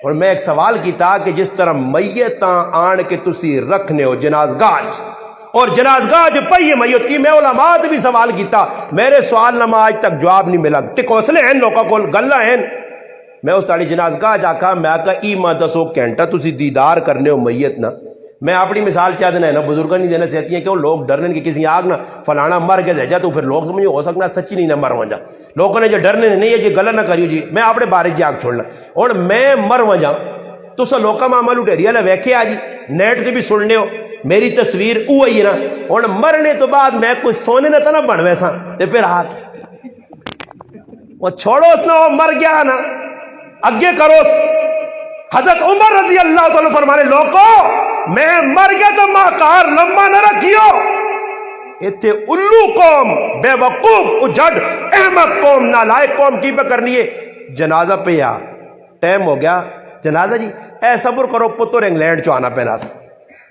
اور میں ایک سوال کیتا کہ جس طرح میتاں آن کے تسی رکھنے ہو جنازگاہ اور جنازگاہ جو پئی میت کی میں علماء بھی سوال کیتا میرے سوال نہ آج تک جواب نہیں ملا ٹکوسلے ہیں لوگوں کو گلا ہیں میں اس تاڑی جنازگاہ جا کہا میں کہا ای ماں دسو گھنٹہ تسی دیدار کرنے ہو میت نہ میں اپنی مثال چاہ دینا ہے نا بزرگاں نہیں دینا چاہتی ہیں کہ لوگ ڈرنے کہ کسی آگ نہ فلانا مر کے جا تو پھر لوگ سمجھے ہو سکنا سچی نہیں نہ مر وجا لوگوں نے جو ڈرنے نہیں ہے جی غلط نہ کریو جی میں اپنے بارے جی آگ چھوڑنا اور میں مر وجا تو سا لوکا ماما لٹیری والا ویکھے آ جی نیٹ تے بھی سننے ہو میری تصویر وہی ہے نا اور مرنے تو بعد میں کوئی سونے نہ تھا بن ویسا تے پھر ہاتھ وہ چھوڑو اس نہ وہ مر گیا نا اگے کرو حضرت عمر رضی اللہ تعالیٰ فرمانے لوگوں میں مر گیا تو ماکار لمبا نہ رکھیو اتھے الو قوم بے وقوف اجڑ احمق قوم نالائق قوم کی پہ کرنی ہے جنازہ پہ آ ٹائم ہو گیا جنازہ جی اے صبر کرو پتر انگلینڈ چو آنا پینا سا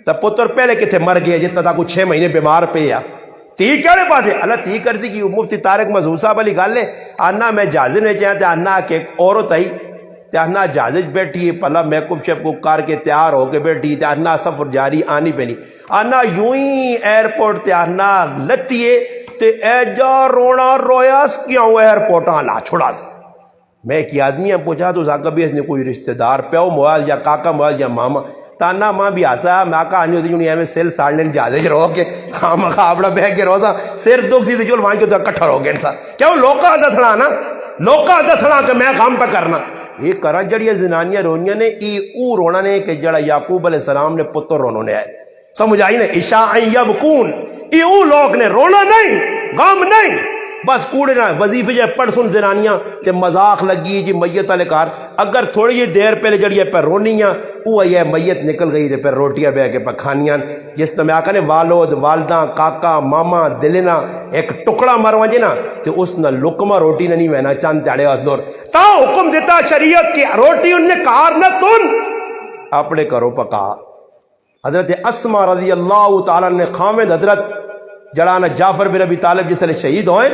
تا پتر پہلے کتھے مر گئے جتنا تا کچھ 6 مہینے بیمار پہ آ تی کیڑے پاسے اللہ تی کرتی کی مفتی طارق مظہور صاحب علی گالے آنا میں جازن میں چاہتے آنا کہ ایک عورت آئی تہنا جہازج بیٹھی پلا میک اپ شیپ کار کے تیار ہو کے بیٹھی تہنا سفر جاری آنی پینی آنا یوں ہی ایئرپورٹ تہنا لتیے تے اے جا رونا رویاس کیوں ایئرپورٹ آنا چھوڑا سا میں کی آدمی پوچھا تو زاکہ بھی اس نے کوئی رشتہ دار پیو موال یا کاکا موال یا ماما تانا ماں بھی آسا میں آکا آنی ہوتی جنہی ہمیں سیل ساڑنے جہازج رو کے خام خابڑا بے کے رو تھا سیر دکھ سی تھی چول وہاں کیوں کٹھا رو گئے تھا کیا وہ لوکا دسنا نا لوکا دسنا کہ میں کام پہ کرنا یہ کرا جڑی زنانیاں رونیاں نے ای او رونا نے کہ جڑا یعقوب علیہ السلام نے پتر رونوں نے آئے سمجھ آئی نا عشاء یبکون ای او لوگ نے رونا نہیں غم نہیں بس کوڑے نہ وظیفے جائے پڑھ سن زنانیاں تے مذاق لگی جی میت والے کار اگر تھوڑی جی دیر پہلے جڑی ہے پہ رونیاں وہ ہے میت نکل گئی تے پھر روٹیاں بہ کے پکھانیاں جس طرح میں آکا نے والد والدہ کاکا ماما دلنا ایک ٹکڑا مر وجے نا تے اس نہ لقمہ روٹی نہ نہیں وینا چاند تاڑے ازدور تا حکم دیتا شریعت کی روٹی ان نے کار نہ تن اپنے کرو پکا حضرت اسما رضی اللہ تعالیٰ نے خامد حضرت جڑانا جعفر بن ابی طالب جس طرح شہید ہوئے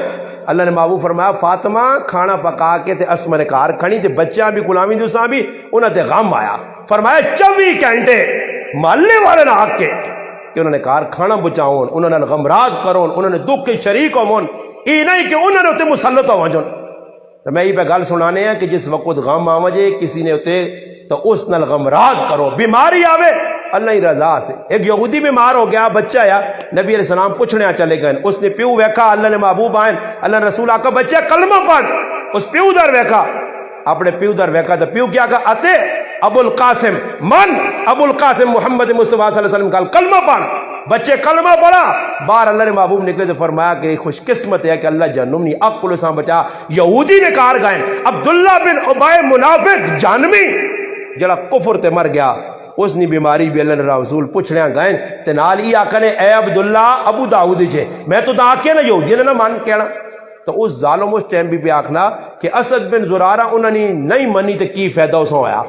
اللہ نے محبوب فرمایا فاطمہ کھانا پکا کے تے اسما نے کار کھڑی تے بچیاں بھی غلامی دوساں بھی انہاں تے غم آیا فرمایا 24 گھنٹے محلے والے نہ حق کے کہ انہوں نے کار کھانا بچاؤن انہوں نے غمراز کرون انہوں نے دکھ کے شریک ہون ای نہیں کہ انہوں نے اتنے مسلط ہو جن تو میں یہ پہ گل سنانے ہیں کہ جس وقت غم آوجے کسی نے اتنے تو اس نال غمراز کرو بیماری آوے اللہ ہی رضا سے ایک یہودی بیمار ہو گیا بچہ آیا نبی علیہ السلام پوچھنے چلے گئے اس نے پیو ویکھا اللہ نے محبوب آئیں اللہ نے رسول آقا بچہ کلمہ پڑھ اس پیو در ویکھا اپنے پیو در ویکھا تو پیو کیا کہا اتے ابو القاسم من ابو القاسم محمد مصطفیٰ صلی اللہ علیہ وسلم کہا کلمہ پڑھ بچے کلمہ پڑھا باہر اللہ نے محبوب نکلے تو فرمایا کہ خوش قسمت ہے کہ اللہ جہنم نہیں اقل اسام بچا یہودی نے کار گائیں عبداللہ بن عبای منافق جانمی جڑا کفر تے مر گیا اس نے بیماری بھی اللہ نے رسول پوچھنے گائیں تے نال ہی آقا نے اے عبداللہ ابو داؤد جے میں تو دا آکے نا یہودی نے نہ مان کہنا تو اس ظالم اس ٹائم بھی آکھنا کہ اسد بن زرارہ انہوں نے نہیں منی تے کی فائدہ اس ہویا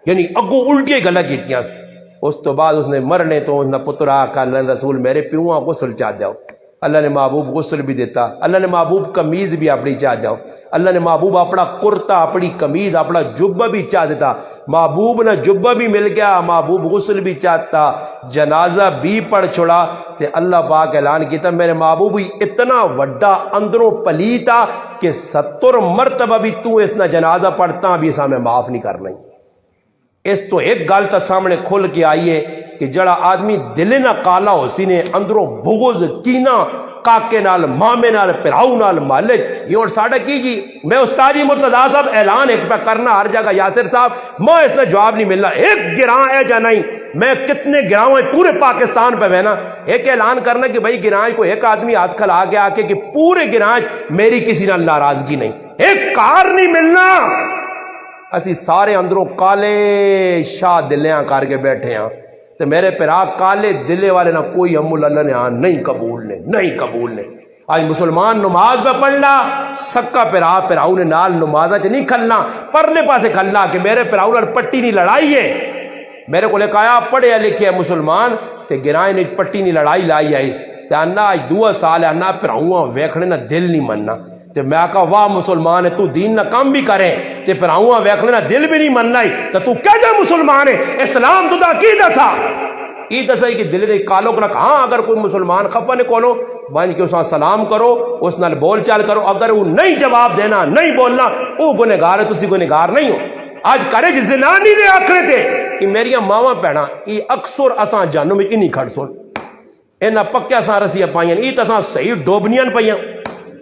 یعنی اگو الٹی گلہ کیتیاں اس تو بعد اس نے مرنے تو اس نے پتر آقا اللہ نے رسول میرے پیوہاں غسل چاہ جاؤ اللہ نے محبوب غسل بھی دیتا اللہ نے محبوب قمیض بھی اپنی چاہ جاؤ اللہ نے محبوب اپنا کرتا اپنی قمیض اپنا جبہ بھی چاہ دیتا محبوب نہ جبہ بھی مل گیا محبوب غسل بھی چاہتا جنازہ بھی پڑھ چھوڑا تے اللہ پاک اعلان کیتا میرے محبوب اتنا وڈا اندروں پلیتا کہ 70 مرتبہ بھی تو اس نہ جنازہ پڑھتا بھی اسا میں معاف نہیں کرنا اس تو ایک گل تا سامنے کھل کے آئیے کہ جڑا آدمی دل نہ کالا ہو سی نے اندروں بغض کینہ کاکے نال مامے نال پراؤ نال مالک یہ اور ساڑھا کی جی میں استادی مرتضیٰ صاحب اعلان ایک پہ کرنا ہر جگہ یاسر صاحب میں اس نے جواب نہیں ملنا ایک گراں ہے جا نہیں میں کتنے گراؤں پورے پاکستان پہ بہنا ایک اعلان کرنا کہ بھائی گراج کو ایک آدمی ہاتھ کھلا کے آ کے کہ پورے گراج میری کسی نال ناراضگی نہیں، ایک کار نہیں ملنا، اسی سارے اندروں کالے شاہ دلیاں کر کے بیٹھے ہیں تو میرے پیرا کالے دلے والے نہ کوئی عمل اللہ نے نہیں قبول نے، نہیں قبول نے۔ آج مسلمان نماز پہ پڑھنا سکا پیراؤ نے نال نمازہ چ نہیں کھلنا، پرلے پاسے کھلنا کہ میرے پیراؤ نال پٹی نہیں لڑائی ہے۔ میرے کو لکھا آیا پڑھے لکھے مسلمان تے گرائیں نے پٹی نہیں لڑائی لائی آئی تے انا آج 2 سال انا پیراؤں ویکھنے نہ دل نہیں مننا تے میں کہا واہ مسلمان ہے تو دین نہ کام بھی کرے تے پیراؤں ویکھنے نہ دل بھی نہیں مننا ہی تو کیا جا مسلمان ہے؟ اسلام تو دا کی دسا یہ دسا کہ دل دے کالوں کو ہاں اگر کوئی مسلمان خفا نے کولو بن کے اس سلام کرو، اس نال بول چال کرو، اگر وہ نہیں جواب دینا نہیں بولنا وہ گنہگار ہے، تسی گنہگار نہیں ہو۔ آج کرے زنا نہیں دے آکھنے تے کہ میری ماواں پیڑاں یہ اکثر اساں جانوں میں نہیں کھڑ سن انہاں پکیا ساں رسیاں پائیاں یہ تساں صحیح ڈوبنیاں پیاں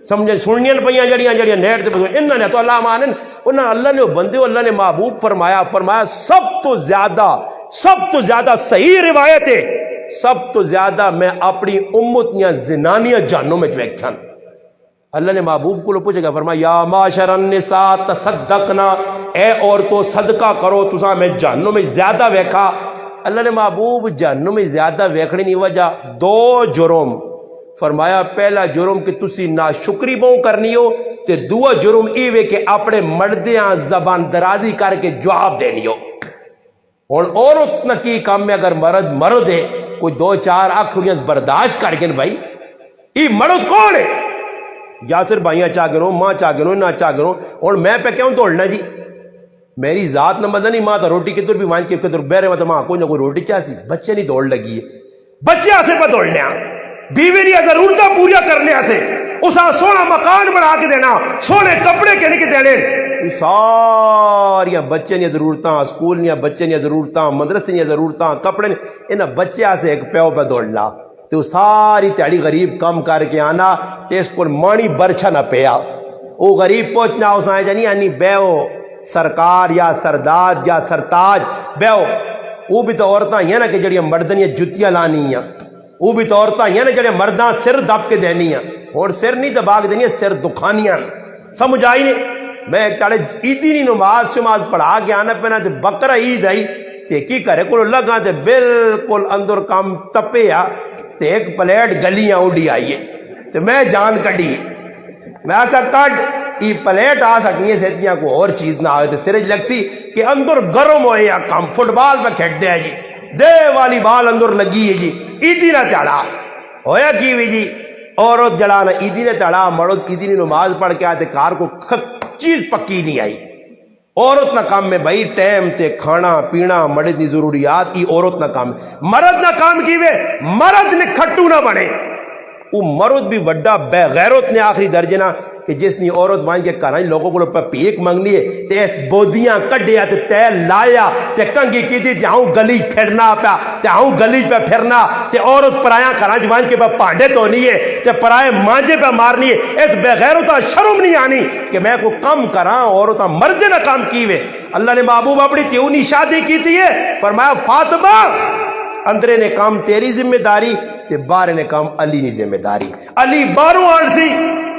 سمجھے سننیاں پیاں جڑیاں نیٹ تے انہاں نے تو اللہ مانن انہاں اللہ نے بندے اللہ نے محبوب فرمایا سب تو زیادہ صحیح روایت ہے، سب تو زیادہ میں اپنی امت یا زنانیاں جانوں میں ویکھن۔ اللہ نے محبوب کو پوچھے گا فرمایا یا معاشر النساء تصدقنا، اے عورتوں صدقہ کرو، تساں میں جہنم میں زیادہ ویکھا۔ اللہ نے محبوب جہنم میں زیادہ ویکھنے نہیں وجہ 2 جرم فرمایا، پہلا جرم کہ تسی ناشکری بہوں کرنی ہو تے دوسرا جرم یہ وے کہ اپنے مردیاں زبان درازی کر کے جواب دینی ہو۔ اور عورت نہ کی کام میں اگر مرد ہے کوئی 2-4 آنکھڑیاں برداشت کر کے بھائی یہ مرد کون ہے؟ یاسر بھائیاں چاہ گرو ماں چاہ گرو نہ چاہ گرو اور میں پہ کیوں توڑنا جی میری ذات نہ مدد نہیں ماں تو روٹی کدھر بھی وہاں کے کدھر بہرے مطلب ماں کوئی نہ کوئی روٹی چاہسی بچے نہیں دوڑ لگی ہے بچے آسے پہ دوڑنے بیوی نہیں ضرورتیں پوریا کرنے سے اسا سونا مکان بنا کے دینا سونے کپڑے کے نہیں دینے ساریاں بچے نہیں ضرورتاں سکول نہیں بچے نہیں ضرورتاں مدرسے نہیں ضرورتاں کپڑے نہیں انہاں بچے سے ایک پیو پہ دوڑ لا تو ساری تیاری غریب کم کر کے آنا تے اس کو مانی برچھا نہ پیا وہ غریب پہنچنا اس آئے جانی یعنی بیو سرکار یا سردار یا سرتاج بیو وہ بھی تو عورتاں ہیں نا کہ جڑیاں مردنیاں جتیاں لانی ہیں وہ بھی تو عورتاں ہیں نا جڑے مرداں سر دب کے دینی ہیں اور سر نہیں دباگ دینی سر دکھانیاں سمجھ آئی نہیں میں ایک تاڑے عیدی نہیں نماز شماز پڑھا کے آنا پینا تے بقرہ عید آئی تے کی کرے کو لگا تے بالکل اندر کام تپیا تے ایک پلیٹ گلیاں اڈی آئیے تے میں جان کٹی میں آتا کٹ ای پلیٹ آ سکنی ہے سیتیاں کو اور چیز نہ آئے تے سرج لگ سی کہ اندر گرم ہوئے یا کام فٹ بال پہ کھیٹ دیا جی دے والی بال اندر لگی ہے جی عیدی نہ تیڑا ہویا کی بھی جی عورت جڑانا عیدی نے تڑا مرد عیدی نے نماز پڑھ کے آتے کار کو چیز پکی نہیں آئی عورت نہ کام میں بھائی ٹائم تے کھانا پینا مرد کی ضروریات کی عورت نہ کام مرد نہ کام کی وے مرد نے کھٹو نہ بنے وہ مرد بھی وڈا بے غیرت نے آخری درجے نہ کہ جس نے عورت وہاں کے کرائی لوگوں کو پہ پیک منگنی ہے تے اس بودیاں کڈیا تے تیل لایا تے کنگی کی تھی تے آؤں گلی پھرنا پیا تے آؤں گلی پہ پھرنا تے عورت پرایا کرائی وہاں کے پہ پانڈے تو نہیں ہے تے پرائے مانجے پہ مارنی ہے اس بے غیرتا شرم نہیں آنی کہ میں کو کم کراں عورتاں مردے نہ کام کیوے اللہ نے محبوب اپنی تیونی شادی کی تھی ہے فرمایا فاطمہ اندرے نے کام تیری ذمہ داری تے بارے نے کام علی نے ذمہ داری علی باروں آن سی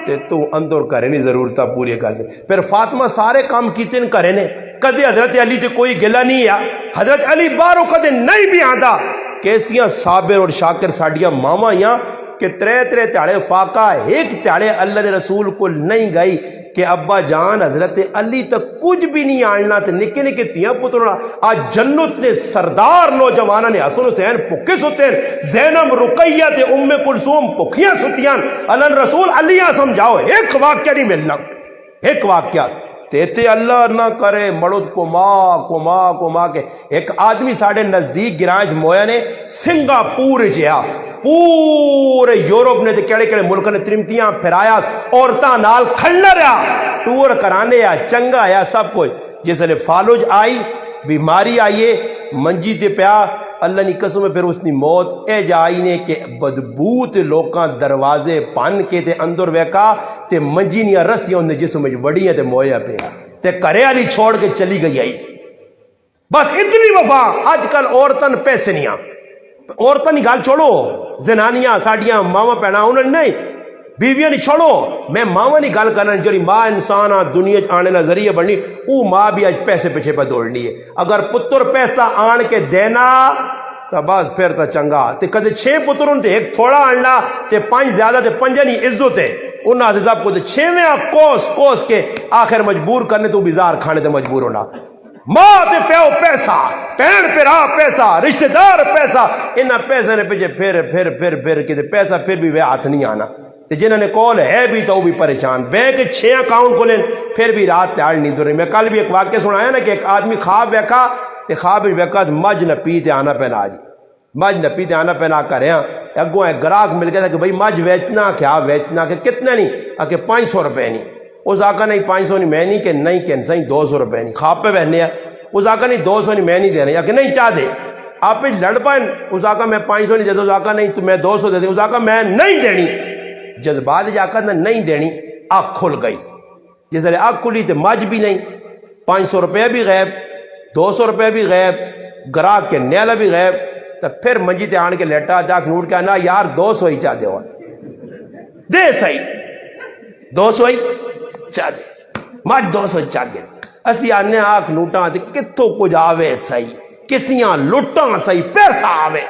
تے تو اندر کرے نہیں ضرورتہ پوری کر دے پھر فاطمہ سارے کام کیتے ہیں کرے نے کدے حضرت علی تے کوئی گلہ نہیں ہے حضرت علی باروں کدے نہیں بھی آندا کیسیاں صابر اور شاکر ساڑیاں ماما یہاں کہ ترے تیاڑے فاقہ ایک تیاڑے اللہ نے رسول کو نہیں گئی کہ ابا جان حضرت علی تک کچھ بھی نہیں آننا تے نکے نکے تیاں پترنا آج جنت نے سردار نوجوانہ نے حسن حسین پکے ستے زینب رقیہ تے ام کلثوم پکیاں ستیاں اللہ رسول علیہ سمجھاؤ ایک واقعہ نہیں ملنا ایک واقعہ تے اللہ نہ کرے مرد کو ماں کے ایک آدمی ساڑھے نزدیک گرانج مویا نے سنگاپور جیا پورے یورپ نے کیڑے کیڑے ملک نے ترمتیاں پھرایا عورتاں نال کھڑنا رہا ٹور کرانے آ چنگا آیا سب کچھ جس نے فالج آئی بیماری آئیے منجی تے پیا اللہ نے قسم پھر اس نے موت اے جائی نے کہ بدبوت لوکاں دروازے پان کے تے اندر ویکا تے منجی نیاں رسیاں نے جسم وچ وڑیاں تے مویا پیا تے کرے علی چھوڑ کے چلی گئی آئی بس اتنی وفا اج کل عورتن پیسے نہیں عورتوں کی گل چھوڑو زنانیاں ساڈیاں ماواں بہناں انہوں نے نہیں بیویاں نہیں چھوڑو میں ماواں کی گل کرنا جڑی ماں انسان آ دنیا آنے کا ذریعہ بننی وہ ماں بھی اج پیسے پیچھے پہ دوڑنی ہے اگر پتر پیسہ آن کے دینا تو بس پھر تو چنگا تے کدے 6 پتر ہوں ایک تھوڑا آننا تے 5 زیادہ تے 5 نہیں عزت ہے انہاں حساب کو تے 6واں کوس کے آخر مجبور کرنے تو بزار کھانے تے مجبور ہونا ماں تے پیو پیسہ بہن پھرا پیسہ رشتہ دار پیسہ انہاں پیسے نے پیچھے پھر کے پیسہ پھر بھی وہ ہاتھ نہیں آنا تے جنہوں نے کال ہے بھی تو وہ بھی پریشان بینک 6 اکاؤنٹ کھولیں پھر بھی رات تیار نہیں دو رہی میں کل بھی ایک واقعہ سنایا نا کہ ایک آدمی خواب ویکھا تے خواب ویکھا مجھ نہ پی تے آنا پینا آج مجھ نہ پی تے آنا پینا کریں اگوں ایک گراہک مل گیا تھا کہ بھائی مجھ ویچنا کیا ویچنا کہ کتنے نہیں کہ 500 روپے نہیں اس آقا نہیں 500 نہیں میں نہیں کہ نہیں کہ صحیح 200 روپے نہیں خواب پہ بہنے اس آقا نہیں 200 نہیں میں نہیں دے رہی کہ نہیں چاہ دے آپ لڑ پائیں اس آقا میں 500 نہیں دیتا اس آقا نہیں تو میں 200 دے دیں اس آقا میں نہیں دینی جذبات جاکا نہیں دینی آنکھ کھل گئی جس طرح آنکھ کھلی تو مجھ بھی نہیں 500 روپے بھی غیب 200 روپے بھی غیب گراہک کے نیلا بھی غیب تو پھر منجی تے آن کے لیٹا جاک نوٹ کے نا یار 200 ہی چاہ دے اور دے صحیح 200 ہی چاہ دے مجھ 200 چاہ دے اسی آنے آنکھ نوٹاں تے کتھوں کچھ آوے صحیح کسیاں لٹاں صحیح پیسہ آوے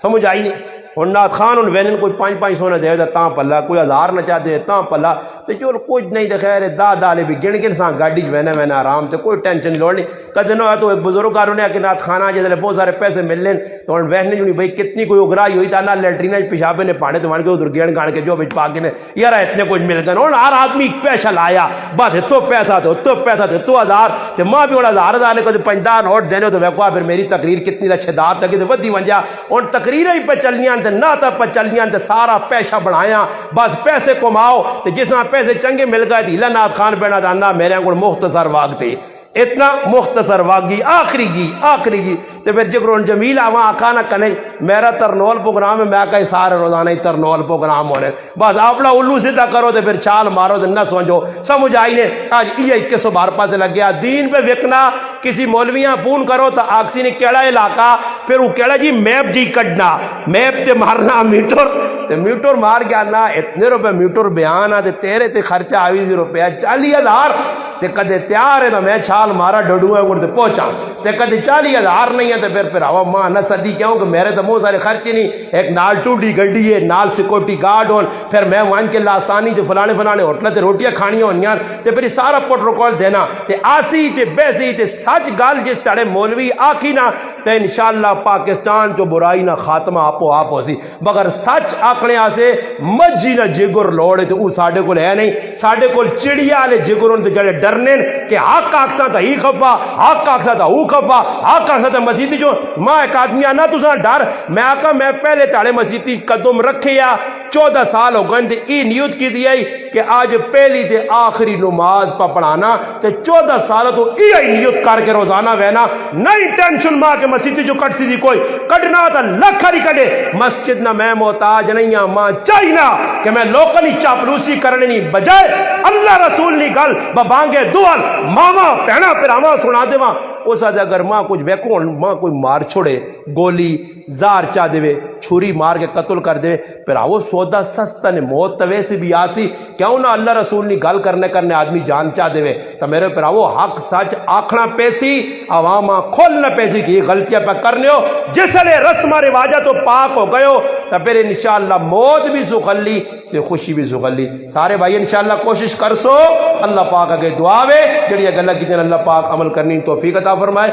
سمجھ آئی نہیں ہن نات خان ہن وینن کوئی 500 نہ دے تاں پلا کوئی 1000 نہ چاہ دے تاں پلا تے چل کچھ نہیں تے خیر دالے بھی گن سا گاڑی وینا آرام تے کوئی ٹینشن لوڑ نہیں کدے نہ تو ایک بزرگ کاروں نے کہ نات خانہ جے بہت سارے پیسے مل لین تو ہن وہنے جونی بھائی کتنی کوئی اگرائی ہوئی تا نہ لیٹرین وچ پیشاب نے پانے تو مان کے ادھر گن گان کے جو وچ پا کے نے یار اتنے کچھ مل گئے ہن ہر آدمی پیسہ لایا بس تو پیسہ تو پیسہ تو 1000 تے ماں بھی 1000 نے کدے 50 نوٹ دینے تو ویکھوا پھر میری تقریر کتنی اچھے دار تک تے ودی ونجا ہن تقریراں ہی پہ چلنیاں تے نہ تا پہ چلنیاں تے سارا پیسہ بنایا بس پیسے کماؤ تے جس طرح پیسے چنگے مل گئے تھی نات خان پہنا دانا میرے کو مختصر واگ تھے اتنا مختصر واگی آخری جی تے پھر جگرون جمیل آواں آقا نہ کنے میرا ترنول پروگرام ہے میں کہیں سارے روزانہ ہی ترنول پروگرام ہونے بس اپنا الو سیدھا کرو تے پھر چال مارو تے نہ سمجھو سمجھ آئی نے آج یہ 2100 بار پاسے لگ گیا دین پہ وکنا کسی مولویاں فون کرو تو آکسی نے کیڑا علاقہ پھر وہ کیڑا جی میپ جی کڈنا میپ تے مارنا میٹر مار گیا نا اتنے روپے میٹر بیان آ تے تیرے تے خرچہ آوی 0 روپیہ 40,000 تے کدے تیار ہے نا میں چھال مارا ڈڈو ہے تے پہنچا تے کدے 40,000 نہیں ہے تے پھر آوا ماں نہ سدی کیوں کہ میرے تو بہت سارے خرچے نہیں ایک نال ٹوڈی گڈی ہے نال سیکورٹی گارڈ ہون پھر میں وان کے لاسانی تے فلانے ہوٹل تے روٹیاں کھانیاں ہونیاں تے پھر سارا پروٹوکول دینا تے آسی تے بیسی تے سچ گل جس تڑے مولوی آکھی نا تے انشاءاللہ پاکستان جو برائی نہ خاتمہ آپ ہو سی مگر سچ آکھنے آسے مجھی نہ جگر لوڑے تے او ساڈے کول ہے نہیں ساڈے کول چڑیا والے جگر تے جڑے ڈرنے کہ حق آکساں تا ہی خفا حق آکساں تا او خفا حق آکساں تا مسیتی جو ماں ایک آدمی آنا تساں ڈر میں آکھا میں پہلے تاڑے مسیتی قدم رکھیا 14 سال ہو گئے ای نیوت کی دی کہ آج پہلی تے آخری نماز پا پڑھانا تے 14 سال تو ای نیوت کر کے روزانہ وینا نہیں ٹینشن ماں کہ مسیتی جو کٹ سی دی کوئی کٹنا تا لکھری کٹے مسجد نہ میں محتاج نہیں ماں چاہینا کہ میں لوکلی چاپلوسی کرنے نہیں بجائے اللہ رسول نہیں گل ببانگے دوال ماما پہنا پھر آما سنا دے ماں اس آدھے اگر ماں کچھ بیکھوں ماں کوئی مار چھوڑے گولی زار چاہ دے چھری مار کے قتل کر دے پھر آو سودا سستا نے موت توے سے بھی آسی کیوں نہ اللہ رسول نے گل کرنے آدمی جان چاہ دے تو میرے پھر آو حق سچ آکھنا پیسی عوامہ کھولنا پیسی کہ یہ غلطیاں پہ کرنے ہو جس لئے رسم رواجہ تو پاک ہو گئے ہو تو پھر انشاءاللہ موت بھی سخلی تو خوشی بھی سخلی سارے بھائی انشاءاللہ کوشش کر سو اللہ پاک آگے دعا وے جڑی گلہ کی اللہ پاک عمل کرنی توفیق عطا فرمائے